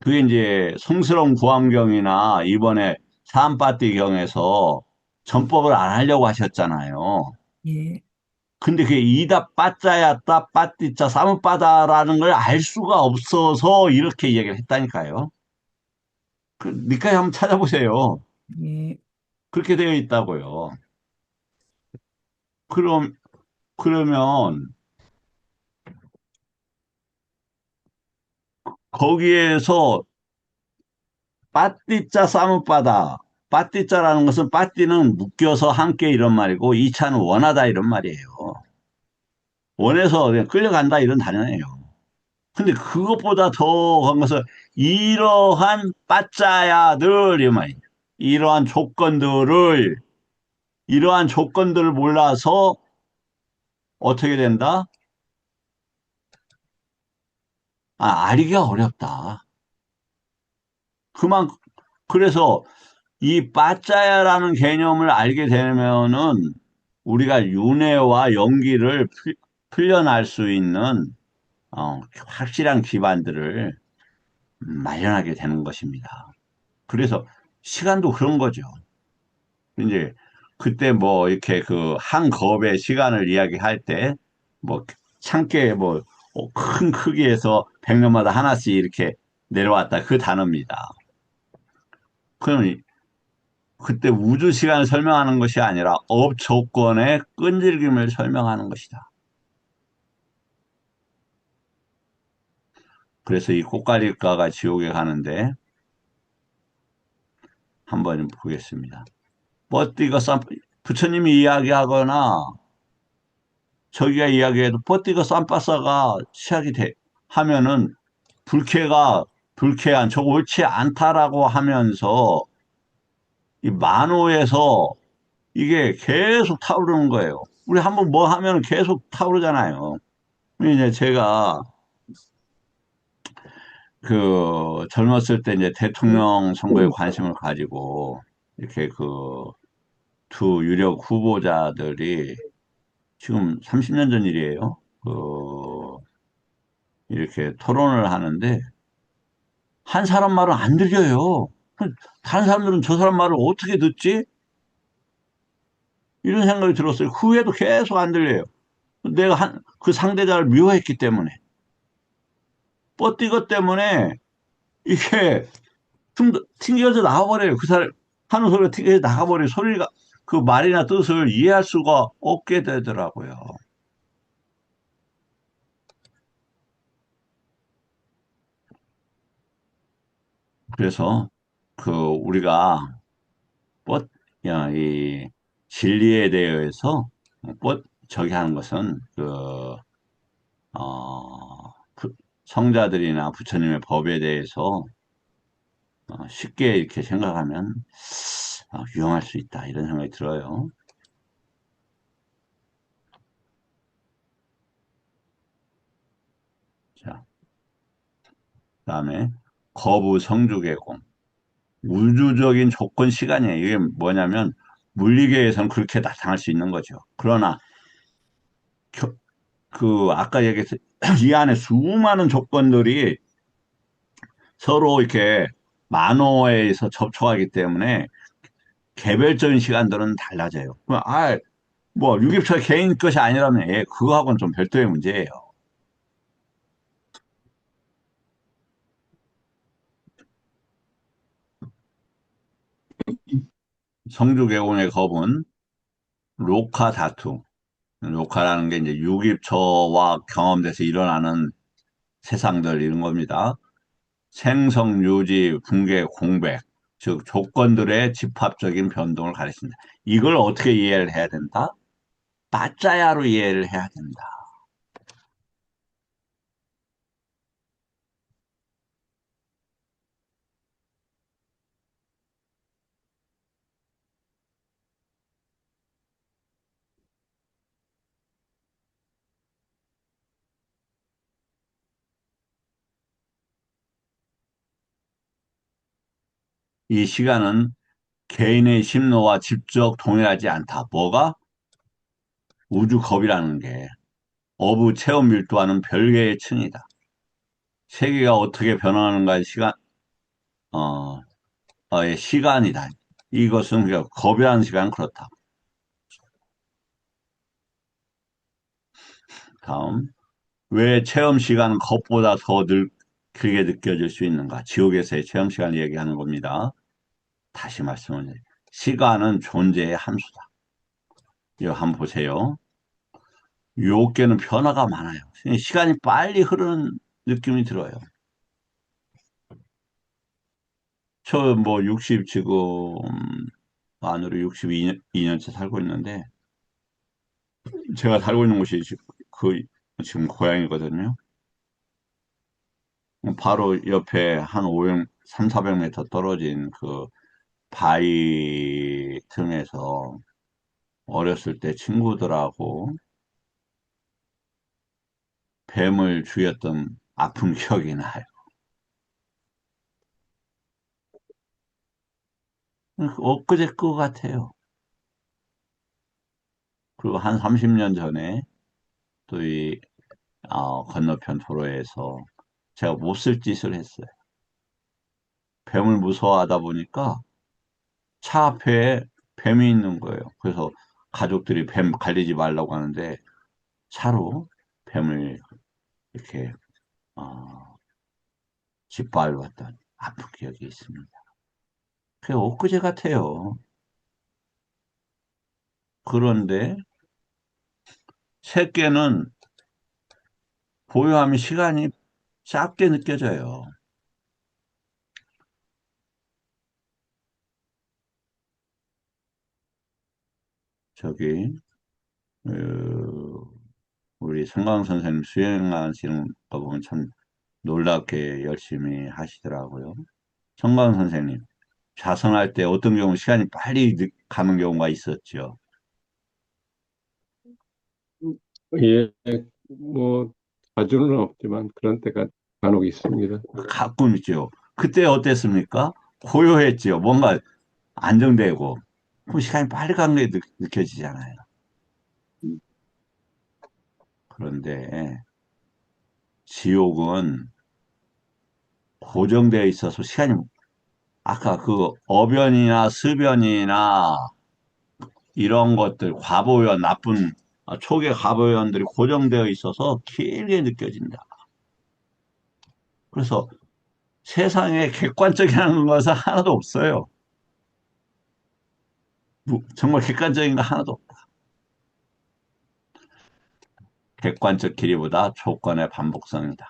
그게 이제 성스러운 구안경이나 이번에 사암빠띠경에서 전법을 안 하려고 하셨잖아요. 예, 근데 그게 이다 빠짜야따 빠띠짜 사무빠다라는 걸 알 수가 없어서 이렇게 이야기를 했다니까요. 니까지 한번 찾아보세요. 예. 그렇게 되어 있다고요. 그럼 그러면 거기에서 빠띠자 싸움바다. 빠띠자라는 것은 빠띠는 묶여서 함께 이런 말이고 이차는 원하다 이런 말이에요. 원해서 그냥 끌려간다 이런 단어예요. 근데 그것보다 더 간 것은 이러한 빠짜야들 이 말이에요. 이러한 조건들을 몰라서 어떻게 된다? 알기가 어렵다. 그래서 이 빠짜야라는 개념을 알게 되면은 우리가 윤회와 연기를 풀려날 수 있는 확실한 기반들을 마련하게 되는 것입니다. 그래서 시간도 그런 거죠. 이제 그때 뭐 이렇게 그 한 겁의 시간을 이야기할 때 뭐 참깨 뭐 큰 크기에서 100년마다 하나씩 이렇게 내려왔다 그 단어입니다. 그럼 그때 우주 시간을 설명하는 것이 아니라 업 조건의 끈질김을 설명하는 것이다. 그래서 이 꽃가리가가 지옥에 가는데 한번 보겠습니다. 뻗디가 부처님이 이야기하거나 저기가 이야기해도 뻗디가 쌈바사가 시작이 하면은 불쾌한 저거 옳지 않다라고 하면서 이 만호에서 이게 계속 타오르는 거예요. 우리 한번 뭐 하면 계속 타오르잖아요. 이제 제가 그 젊었을 때 이제 대통령 선거에 관심을 가지고 이렇게 그 두 유력 후보자들이 지금 30년 전 일이에요. 이렇게 토론을 하는데 한 사람 말은 안 들려요. 다른 사람들은 저 사람 말을 어떻게 듣지? 이런 생각이 들었어요. 후에도 계속 안 들려요. 내가 그 상대자를 미워했기 때문에. 뻗디것 때문에 이게 튕겨져 나가버려요. 그 사람 하는 소리가 튕겨져 나가버려요. 소리가 그 말이나 뜻을 이해할 수가 없게 되더라고요. 그래서 그 우리가 뻗, 이 진리에 대해서 저기 하는 것은 성자들이나 부처님의 법에 대해서 쉽게 이렇게 생각하면 위험할 수 있다 이런 생각이 들어요. 자, 그다음에 거부 성주개공 우주적인 조건 시간이에요. 이게 뭐냐면 물리계에서는 그렇게 나타날 수 있는 거죠. 그러나 아까 얘기했듯 이 안에 수많은 조건들이 서로 이렇게 만호에서 접촉하기 때문에 개별적인 시간들은 달라져요. 뭐 유기체 개인 것이 아니라면 그거하고는 좀 별도의 문제예요. 성주개공의 겁은 로카 다투. 로카라는 게 이제 유기초와 경험돼서 일어나는 세상들 이런 겁니다. 생성, 유지, 붕괴, 공백, 즉 조건들의 집합적인 변동을 가리킨다. 이걸 어떻게 이해를 해야 된다? 빠짜야로 이해를 해야 된다. 이 시간은 개인의 심노와 직접 동일하지 않다. 뭐가? 우주겁이라는 게 어부 체험 밀도와는 별개의 층이다. 세계가 어떻게 변화하는가 어, 의 시간이다. 이것은 그냥 겁이라는 시간은 그렇다. 다음, 왜 체험 시간은 겁보다 더 길게 느껴질 수 있는가? 지옥에서의 체험 시간을 얘기하는 겁니다. 다시 말씀을 드려요. 시간은 존재의 함수다. 이거 한번 보세요. 요께는 변화가 많아요. 시간이 빨리 흐르는 느낌이 들어요. 저 뭐 60 지금 만으로 62년째 살고 있는데 제가 살고 있는 곳이 지금 고향이거든요. 바로 옆에 한 3, 400m 떨어진 그 바위 틈에서 어렸을 때 친구들하고 뱀을 죽였던 아픈 기억이 나요. 엊그제 것 같아요. 그리고 한 30년 전에 또 건너편 도로에서 제가 못 쓸 짓을 했어요. 뱀을 무서워하다 보니까 차 앞에 뱀이 있는 거예요. 그래서 가족들이 뱀 갈리지 말라고 하는데 차로 뱀을 이렇게 어, 짓밟았던 아픈 기억이 있습니다. 그게 엊그제 같아요. 그런데 새끼는 보유하면 시간이 짧게 느껴져요. 저기 어, 우리 성강 선생님 수행하시는 거 보면 참 놀랍게 열심히 하시더라고요. 성강 선생님 자선할 때 어떤 경우 시간이 빨리 가는 경우가 있었죠. 예, 뭐, 자주는 없지만 그런 때가 간혹 있습니다. 가끔 있죠. 그때 어땠습니까? 고요했죠. 뭔가 안정되고 그 시간이 빨리 가는 게 느껴지잖아요. 그런데 지옥은 고정되어 있어서 시간이 아까 그 어변이나 습변이나 이런 것들 과보연 나쁜 초기 과보연들이 고정되어 있어서 길게 느껴진다. 그래서 세상에 객관적이라는 것은 하나도 없어요. 정말 객관적인 거 하나도 없다. 객관적 길이보다 조건의 반복성이다.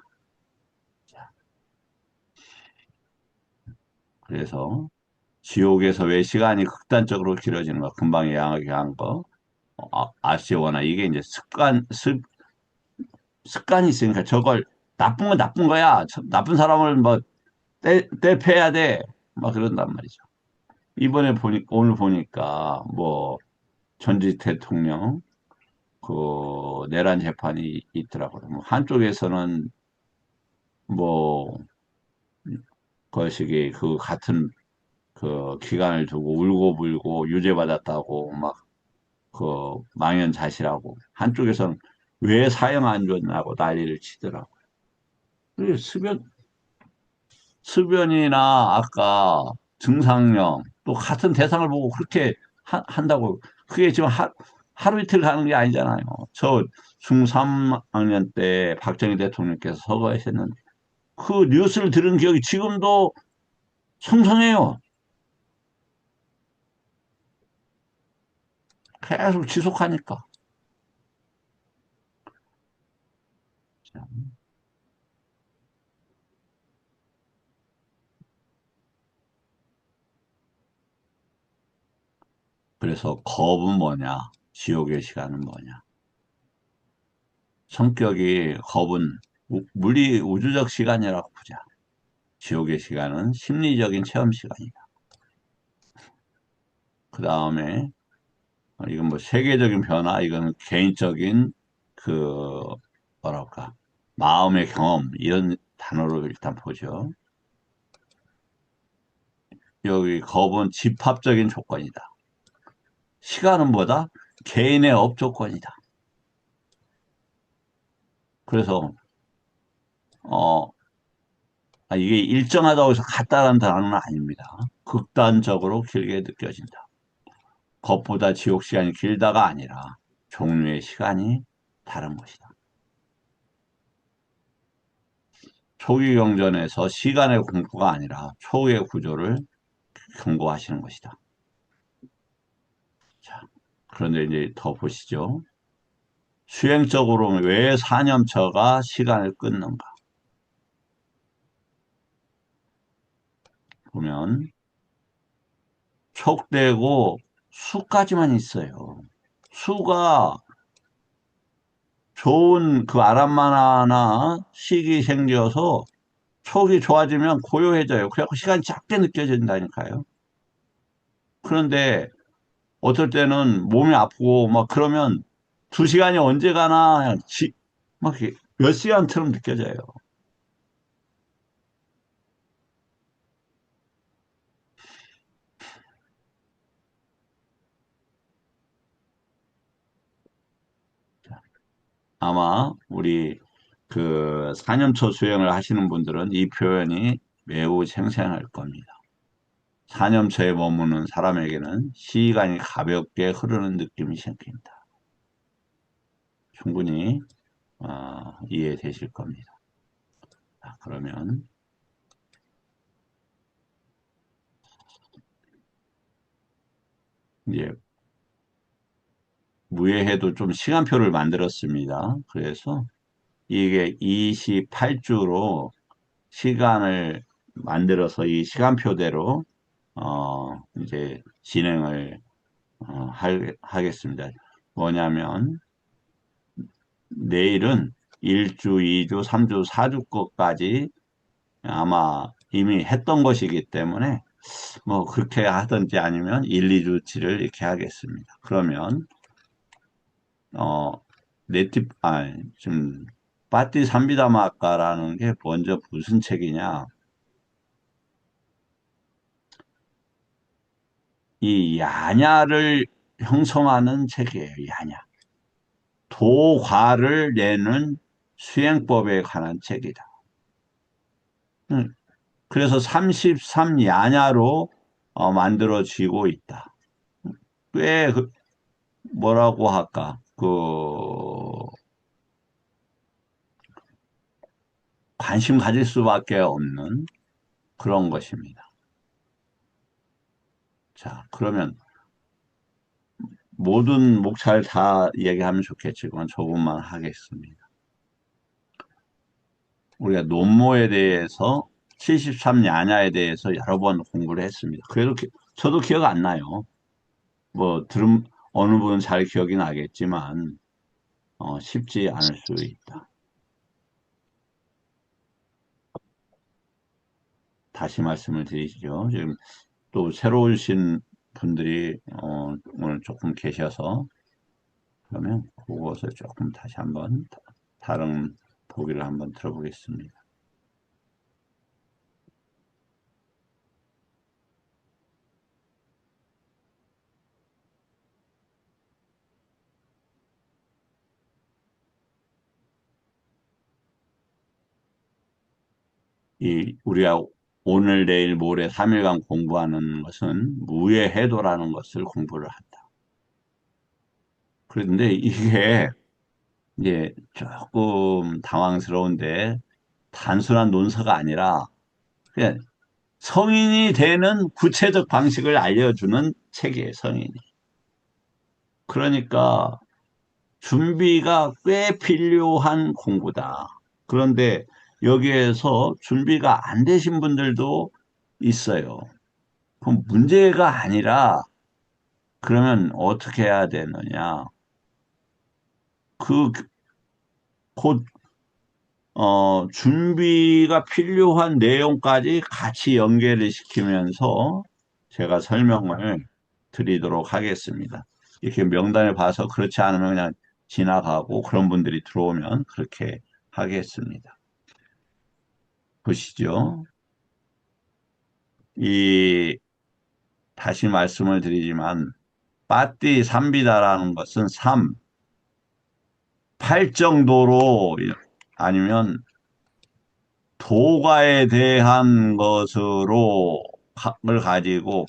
그래서 지옥에서 왜 시간이 극단적으로 길어지는 거, 금방 이야기한 거, 아시오나 이게 이제 습관이 있으니까 저걸 나쁜 건 나쁜 거야. 나쁜 사람을 뭐 떼패야 돼. 막 그런단 말이죠. 오늘 보니까 뭐 전직 대통령 그 내란 재판이 있더라고요. 뭐 한쪽에서는 뭐 거시기 그 같은 그 기간을 두고 울고불고 유죄받았다고 막 그 망연자실하고 한쪽에서는 왜 사형 안 줬냐고 난리를 치더라고요. 그리고 수변이나 아까 증상령 또 같은 대상을 보고 그렇게 한다고 그게 지금 하루 이틀 가는 게 아니잖아요. 저 중3학년 때 박정희 대통령께서 서거하셨는데 그 뉴스를 들은 기억이 지금도 생생해요. 계속 지속하니까. 그래서 겁은 뭐냐? 지옥의 시간은 뭐냐? 성격이 겁은 우주적 시간이라고 보자. 지옥의 시간은 심리적인 체험 시간이다. 그 다음에 이건 뭐 세계적인 변화, 이건 개인적인 그 뭐랄까 마음의 경험 이런 단어로 일단 보죠. 여기 겁은 집합적인 조건이다. 시간은 뭐다? 개인의 업 조건이다. 그래서 어 이게 일정하다고 해서 같다는 단어는 아닙니다. 극단적으로 길게 느껴진다. 겁보다 지옥 시간이 길다가 아니라 종류의 시간이 다른 것이다. 초기 경전에서 시간의 공부가 아니라 초기의 구조를 경고하시는 것이다. 자, 그런데 이제 더 보시죠. 수행적으로 왜 사념처가 시간을 끊는가? 보면 촉되고 수까지만 있어요. 수가 좋은 그 아람마나나 식이 생겨서 촉이 좋아지면 고요해져요. 그래갖고 시간이 짧게 느껴진다니까요. 그런데 어떨 때는 몸이 아프고 막 그러면 2시간이 언제 가나 그냥 막 이렇게 몇 시간처럼 느껴져요. 아마 우리 그 4년초 수행을 하시는 분들은 이 표현이 매우 생생할 겁니다. 4년초에 머무는 사람에게는 시간이 가볍게 흐르는 느낌이 생깁니다. 충분히 이해되실 겁니다. 자, 그러면 이제 무예해도 좀 시간표를 만들었습니다. 그래서 이게 28주로 시간을 만들어서 이 시간표대로 이제 진행을 하겠습니다. 뭐냐면 내일은 1주, 2주, 3주, 4주 것까지 아마 이미 했던 것이기 때문에 뭐 그렇게 하든지 아니면 1, 2주치를 이렇게 하겠습니다. 그러면 어 지금 빠띠 삼비다마까라는 게 먼저 무슨 책이냐? 이 야냐를 형성하는 책이에요. 야냐. 도과를 내는 수행법에 관한 책이다. 그래서 33야냐로 만들어지고 있다. 꽤 뭐라고 할까? 관심 가질 수밖에 없는 그런 것입니다. 자, 그러면 모든 목차를 다 얘기하면 좋겠지만 조금만 하겠습니다. 우리가 논모에 대해서 73야냐에 대해서 여러 번 공부를 했습니다. 그래도 저도 기억 안 나요. 뭐 들은 어느 분은 잘 기억이 나겠지만 쉽지 않을 수 있다. 다시 말씀을 드리죠. 지금 또 새로 오신 분들이 오늘 조금 계셔서 그러면 그것을 조금 다시 한번 다른 보기를 한번 들어보겠습니다. 우리가 오늘, 내일, 모레 3일간 공부하는 것은 무예해도라는 것을 공부를 한다. 그런데 이게 이제 조금 당황스러운데 단순한 논서가 아니라 그냥 성인이 되는 구체적 방식을 알려주는 책이에요, 성인이. 그러니까 준비가 꽤 필요한 공부다. 그런데 여기에서 준비가 안 되신 분들도 있어요. 그럼 문제가 아니라 그러면 어떻게 해야 되느냐? 그, 곧, 준비가 필요한 내용까지 같이 연계를 시키면서 제가 설명을 드리도록 하겠습니다. 이렇게 명단을 봐서 그렇지 않으면 그냥 지나가고 그런 분들이 들어오면 그렇게 하겠습니다. 보시죠. 다시 말씀을 드리지만, 빠띠 삼비다라는 것은 8 정도로 아니면 도가에 대한 것으로 을 가지고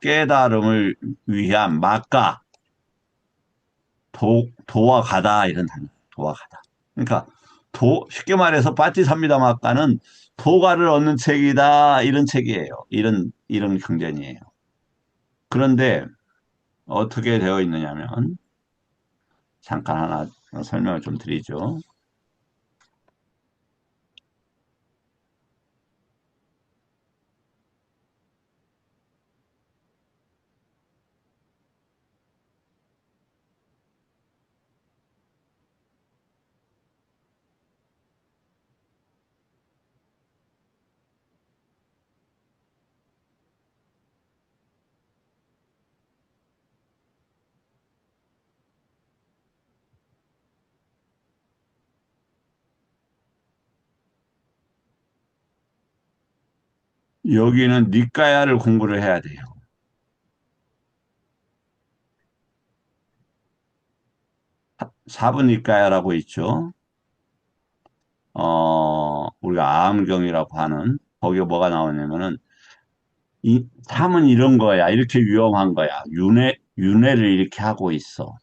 깨달음을 위한 막가, 도와 가다 이런 단어, 도와 가다. 그러니까 쉽게 말해서 빠띠삼비다 막가는 도가를 얻는 책이다 이런 책이에요. 이런 경전이에요. 그런데 어떻게 되어 있느냐면 잠깐 하나 설명을 좀 드리죠. 여기는 니까야를 공부를 해야 돼요. 사부니까야라고 있죠. 우리가 암경이라고 하는, 거기에 뭐가 나오냐면은, 삶은 이런 거야. 이렇게 위험한 거야. 윤회를 이렇게 하고 있어.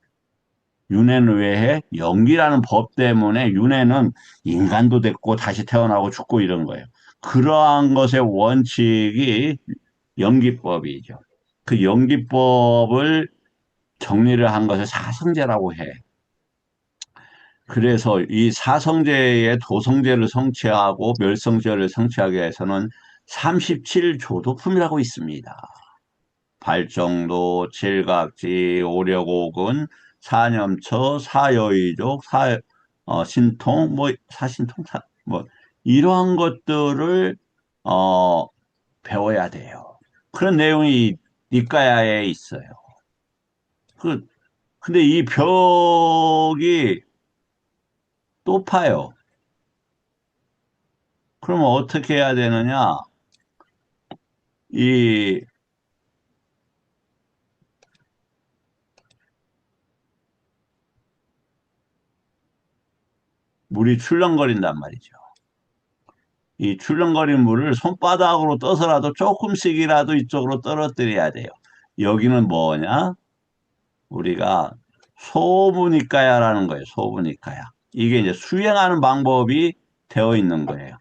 윤회는 왜 해? 연기라는 법 때문에 윤회는 인간도 됐고 다시 태어나고 죽고 이런 거예요. 그러한 것의 원칙이 연기법이죠. 그 연기법을 정리를 한 것을 사성제라고 해. 그래서 이 사성제의 도성제를 성취하고 멸성제를 성취하기 위해서는 37조도품이라고 있습니다. 발정도, 칠각지, 오력오근, 사념처, 사여의족, 신통, 뭐 사신통, 뭐 이러한 것들을 어, 배워야 돼요. 그런 내용이 니까야에 있어요. 근데 이 벽이 높아요. 그러면 어떻게 해야 되느냐? 이 물이 출렁거린단 말이죠. 이 출렁거린 물을 손바닥으로 떠서라도 조금씩이라도 이쪽으로 떨어뜨려야 돼요. 여기는 뭐냐? 우리가 소부니까야라는 거예요. 소부니까야. 이게 이제 수행하는 방법이 되어 있는 거예요.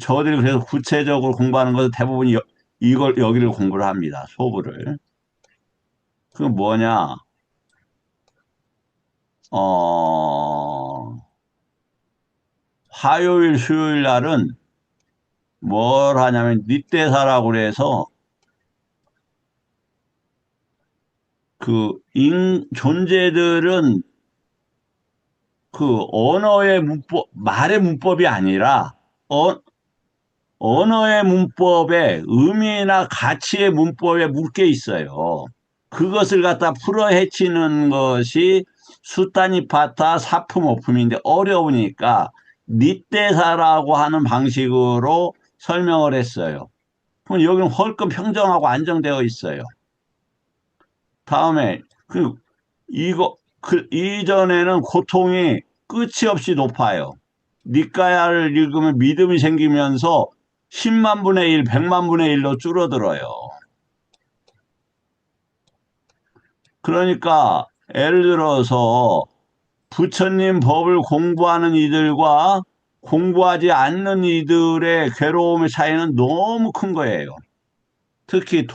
저들이 그래서 구체적으로 공부하는 것은 대부분 이걸 여기를 공부를 합니다. 소부를. 그 뭐냐? 화요일, 수요일 날은 뭘 하냐면 닛대사라고 그래서 존재들은 그 언어의 문법, 말의 문법이 아니라 언어의 문법에 의미나 가치의 문법에 묶여 있어요. 그것을 갖다 풀어헤치는 것이 수타니파타 사품오품인데 어려우니까 닛대사라고 하는 방식으로 설명을 했어요. 그럼 여기는 훨씬 평정하고 안정되어 있어요. 다음에 이전에는 고통이 끝이 없이 높아요. 니까야를 읽으면 믿음이 생기면서 10만 분의 1, 100만 분의 1로 줄어들어요. 그러니까 예를 들어서 부처님 법을 공부하는 이들과 공부하지 않는 이들의 괴로움의 차이는 너무 큰 거예요. 특히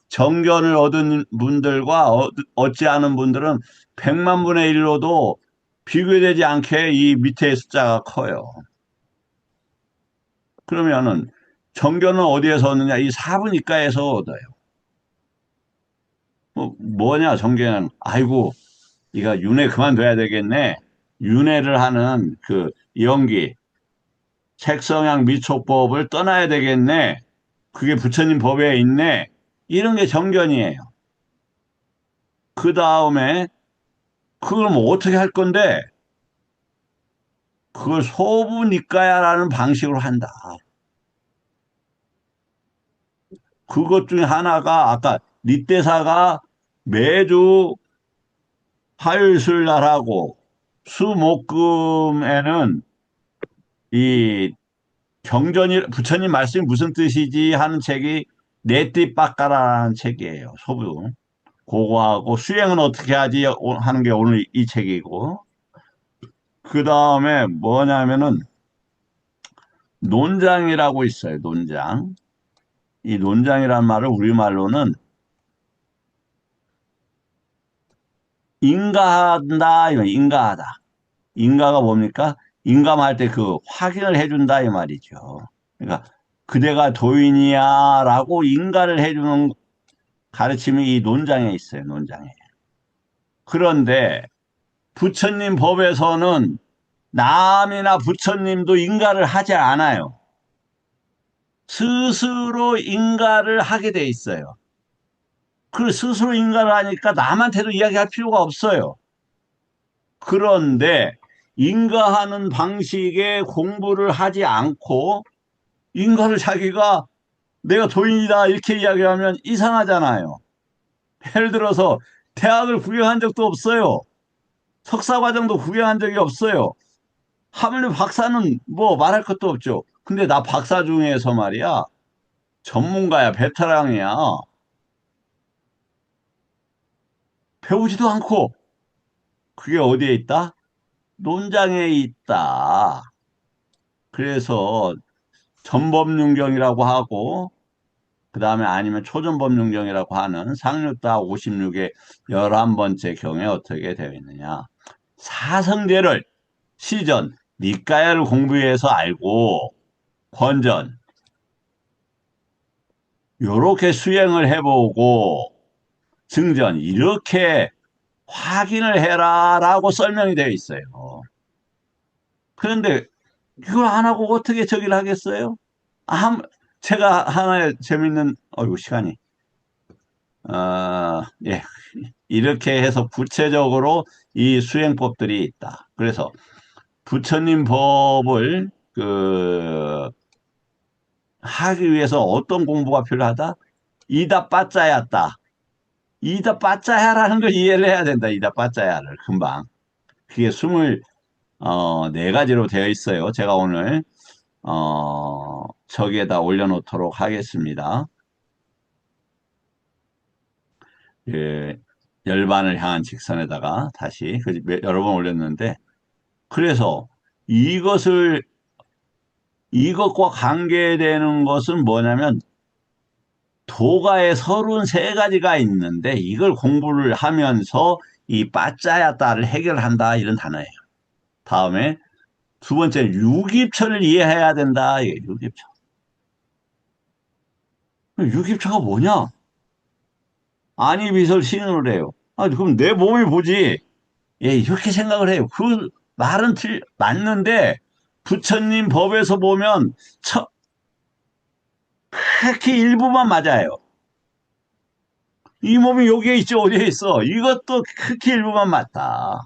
정견을 얻은 분들과 얻지 않은 분들은 100만 분의 1로도 비교되지 않게 이 밑에 숫자가 커요. 그러면은 정견은 어디에서 얻느냐? 이 사부니까에서 얻어요. 뭐냐 정견은? 아이고 이거 윤회 그만둬야 되겠네. 윤회를 하는 그 연기, 색성향 미촉법을 떠나야 되겠네. 그게 부처님 법에 있네. 이런 게 정견이에요. 그 다음에 그걸 뭐 어떻게 할 건데? 그걸 소부니까야라는 방식으로 한다. 그것 중에 하나가 아까 닛대사가 매주 화요일 수요일 날 하고 수목금에는 이 부처님 말씀이 무슨 뜻이지 하는 책이 내띠빠까라는 책이에요. 소부. 그거하고 수행은 어떻게 하지 하는 게 오늘 이 책이고 그 다음에 뭐냐면은 논장이라고 있어요. 논장. 이 논장이란 말을 우리말로는 인가한다, 인가하다. 인가가 뭡니까? 인감할 때 그 확인을 해준다 이 말이죠. 그러니까 그대가 도인이야라고 인가를 해주는 가르침이 이 논장에 있어요. 논장에. 그런데 부처님 법에서는 남이나 부처님도 인가를 하지 않아요. 스스로 인가를 하게 돼 있어요. 그 스스로 인가를 하니까 남한테도 이야기할 필요가 없어요. 그런데 인가하는 방식의 공부를 하지 않고 인가를 자기가 내가 도인이다 이렇게 이야기하면 이상하잖아요. 예를 들어서 대학을 구경한 적도 없어요. 석사 과정도 구경한 적이 없어요. 하물며 박사는 뭐 말할 것도 없죠. 근데 나 박사 중에서 말이야. 전문가야, 베테랑이야. 배우지도 않고 그게 어디에 있다? 논장에 있다. 그래서 전법륜경이라고 하고 그 다음에 아니면 초전법륜경이라고 하는 상류다 56의 11번째 경에 어떻게 되어 있느냐. 사성제를 시전, 니까야를 공부해서 알고 권전 요렇게 수행을 해보고 증전 이렇게 확인을 해라라고 설명이 되어 있어요. 그런데 이걸 안 하고 어떻게 저기를 하겠어요? 제가 하나의 재밌는 어이구 시간이 예 이렇게 해서 구체적으로 이 수행법들이 있다. 그래서 부처님 법을 하기 위해서 어떤 공부가 필요하다? 이다 빠짜야다. 이다 빠짜야라는 걸 이해를 해야 된다. 이다 빠짜야를 금방. 그게 24가지로 되어 있어요. 제가 오늘 저기에다 올려놓도록 하겠습니다. 예, 열반을 향한 직선에다가 다시 여러 번 올렸는데 그래서 이것과 관계되는 것은 뭐냐면 도가에 33가지가 있는데 이걸 공부를 하면서 이 빠짜야따를 해결한다 이런 단어예요. 다음에 두 번째 유깁처를 이해해야 된다. 유깁처. 유깁처가 뭐냐? 안이비설 신을 해요. 그럼 내 몸을 보지. 예, 이렇게 생각을 해요. 그 말은 맞는데 부처님 법에서 보면 특히 일부만 맞아요. 이 몸이 여기에 있지 어디에 있어. 이것도 특히 일부만 맞다.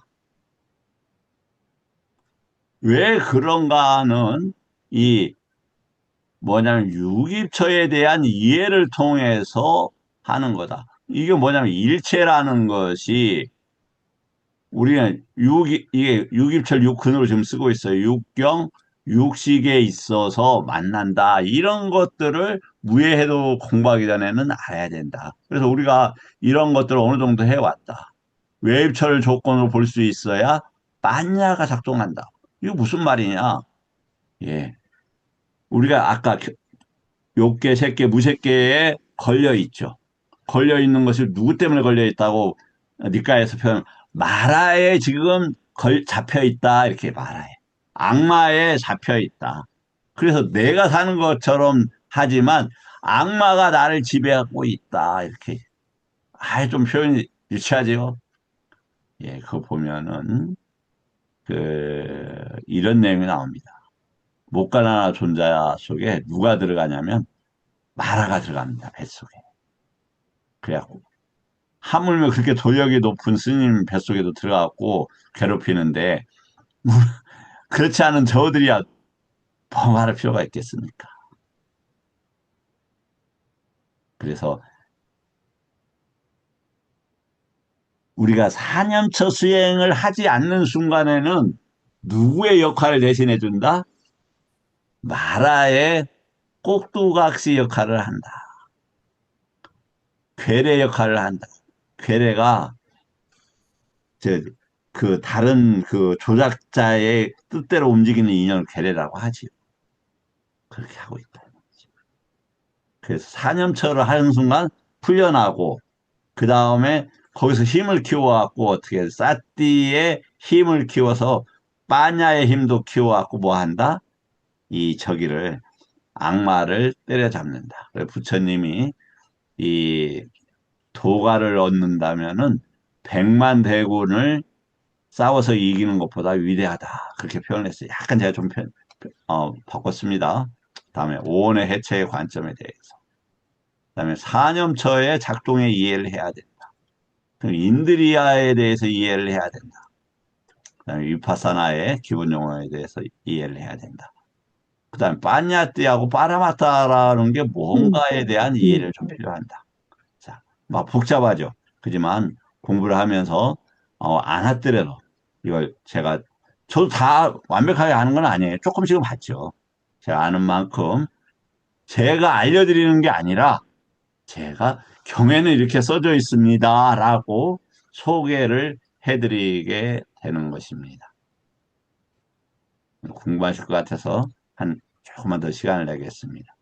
왜 그런가는 뭐냐면 유깁처에 대한 이해를 통해서 하는 거다. 이게 뭐냐면 일체라는 것이 우리는 이게 유깁철 육근으로 지금 쓰고 있어요. 육경, 육식에 있어서 만난다. 이런 것들을 무예해도 공부하기 전에는 알아야 된다. 그래서 우리가 이런 것들을 어느 정도 해왔다. 외입철 조건으로 볼 수 있어야 빠냐가 작동한다. 이거 무슨 말이냐? 예. 우리가 아까 욕계, 색계, 무색계에 걸려 있죠. 걸려 있는 것이 누구 때문에 걸려 있다고 니까에서 표현, 마라에 지금 잡혀 있다. 이렇게 마라에. 악마에 잡혀 있다. 그래서 내가 사는 것처럼 하지만 악마가 나를 지배하고 있다. 이렇게. 좀 표현이 유치하죠. 예, 그거 보면은, 이런 내용이 나옵니다. 못가나 존자 속에 누가 들어가냐면 마라가 들어갑니다. 뱃속에. 그래갖고 하물며 그렇게 도력이 높은 스님 뱃속에도 들어갔고 괴롭히는데 그렇지 않은 저들이야 더 말할 필요가 있겠습니까? 그래서 우리가 사념처 수행을 하지 않는 순간에는 누구의 역할을 대신해 준다? 마라의 꼭두각시 역할을 한다. 괴뢰 역할을 한다. 괴뢰가 다른 조작자의 뜻대로 움직이는 인연을 괴뢰라고 하지. 그렇게 하고 있다. 그래서 사념처를 하는 순간 풀려나고 그 다음에 거기서 힘을 키워갖고 어떻게 사띠의 힘을 키워서 빠냐의 힘도 키워갖고 뭐 한다? 이 저기를 악마를 때려잡는다. 그래서 부처님이 이 도가를 얻는다면은 100만 대군을 싸워서 이기는 것보다 위대하다. 그렇게 표현했어요. 약간 제가 좀 바꿨습니다. 다음에 오온의 해체의 관점에 대해서. 그다음에 사념처의 작동에 이해를 해야 된다. 그럼 인드리아에 대해서 이해를 해야 된다. 그다음에 위파사나의 기본 용어에 대해서 이해를 해야 된다. 그다음에 빠냐띠하고 빠라마타라는 게 뭔가에 대한 이해를 좀 필요한다. 자, 막 복잡하죠. 그지만 공부를 하면서 안 했더라도 이걸 저도 다 완벽하게 아는 건 아니에요. 조금씩은 봤죠. 제가 아는 만큼 제가 알려드리는 게 아니라 제가 경에는 이렇게 써져 있습니다라고 소개를 해드리게 되는 것입니다. 궁금하실 것 같아서 조금만 더 시간을 내겠습니다.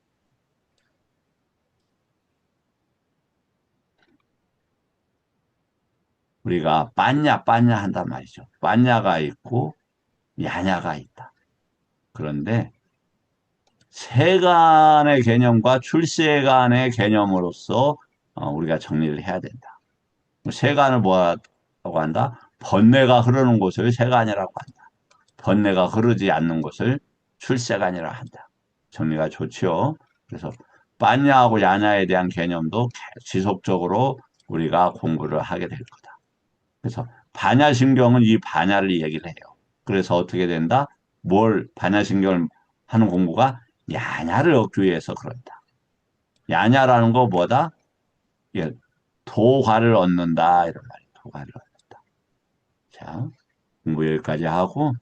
우리가 빠냐 한단 말이죠. 빠냐가 있고 야냐가 있다. 그런데 세간의 개념과 출세간의 개념으로서 우리가 정리를 해야 된다. 세간을 뭐라고 한다? 번뇌가 흐르는 곳을 세간이라고 한다. 번뇌가 흐르지 않는 곳을 출세간이라 한다. 정리가 좋지요. 그래서 빠냐하고 야냐에 대한 개념도 지속적으로 우리가 공부를 하게 될 거다. 그래서 반야심경은 이 반야를 얘기를 해요. 그래서 어떻게 된다? 반야심경을 하는 공부가 야냐를 얻기 위해서 그런다. 야냐라는 거 뭐다? 예, 도화를 얻는다 이런 말이에요. 도화를 얻는다. 자, 공부 여기까지 하고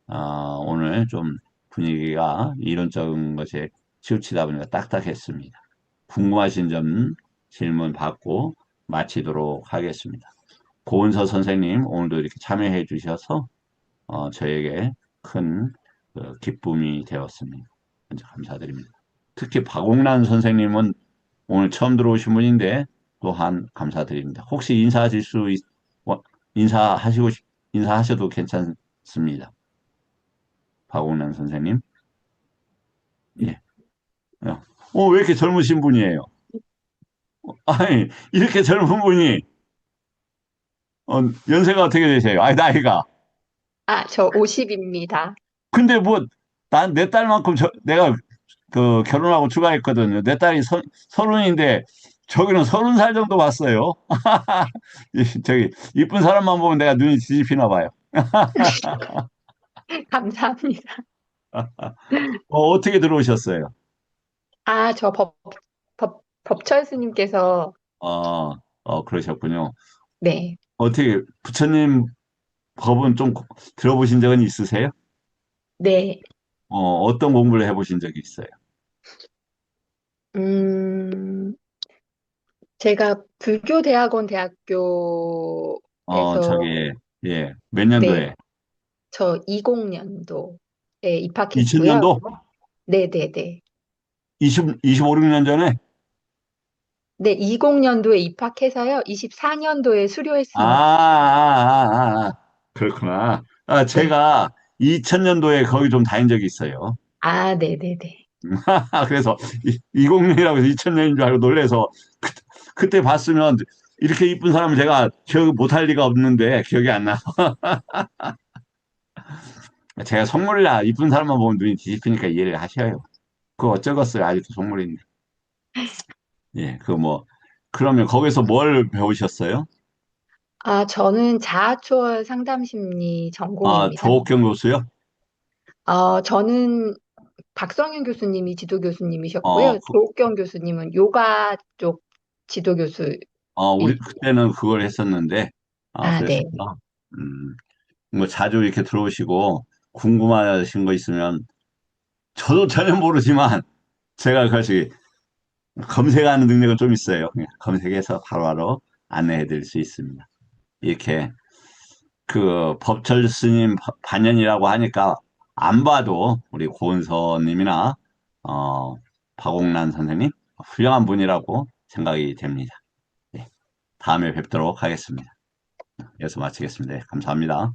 오늘 좀 분위기가 이론적인 것에 치우치다 보니까 딱딱했습니다. 궁금하신 점 질문 받고 마치도록 하겠습니다. 고은서 선생님 오늘도 이렇게 참여해 주셔서 저에게 큰 기쁨이 되었습니다. 먼저 감사드립니다. 특히 박옥란 선생님은 오늘 처음 들어오신 분인데 또한 감사드립니다. 혹시 인사하셔도 괜찮습니다. 박옥란 선생님. 예. 왜 이렇게 젊으신 분이에요? 아니, 이렇게 젊은 분이, 연세가 어떻게 되세요? 아니, 나이가. 저 50입니다. 근데 내 딸만큼 내가 결혼하고 추가했거든요. 내 딸이 서른인데, 저기는 30살 정도 봤어요. 이쁜 사람만 보면 내가 눈이 뒤집히나 봐요. 감사합니다. 어떻게 들어오셨어요? 저 법철 스님께서, 그러셨군요. 네, 어떻게, 부처님 법은 좀 들어보신 적은 있으세요? 네, 어떤 공부를 해보신 적이 있어요? 음, 제가 불교대학원 대학교에서, 예, 몇 네, 년도에? 저 20년도에 입학했고요. 2000년도? 네네네. 25, 6년 전에? 네, 20년도에 입학해서요, 24년도에 아, 수료했습니다. 아, 그렇구나. 네. 제가 2000년도에 거기 좀 다닌 적이 있어요. 네네네. 그래서 20년이라고 해서 2000년인 줄 알고 놀래서 그때 봤으면 이렇게 이쁜 사람을 제가 기억 못할 리가 없는데 기억이 안 나. 제가 선물이라 이쁜 사람만 보면 눈이 뒤집히니까 이해를 하셔요. 그거 어쩌겠어요. 아직도 선물인데. 예, 그러면 거기서 뭘 배우셨어요? 저는 자아초월 상담심리 전공입니다. 조옥경 교수요? 저는 박성윤 교수님이 지도 어, 교수님이셨고요. 조옥경 교수님은 요가 쪽 지도 교수. 우리 그때는 그걸 했었는데, 네. 그랬었구나. 자주 이렇게 들어오시고 궁금하신 거 있으면 저도 전혀 모르지만 제가 그것이 검색하는 능력은 좀 있어요. 그냥 검색해서 바로바로 안내해 드릴 수 있습니다. 이렇게 법철 스님 반연이라고 하니까 안 봐도 우리 고은서님이나 박옥란 선생님 훌륭한 분이라고 생각이 됩니다. 네, 다음에 뵙도록 하겠습니다. 여기서 마치겠습니다. 감사합니다.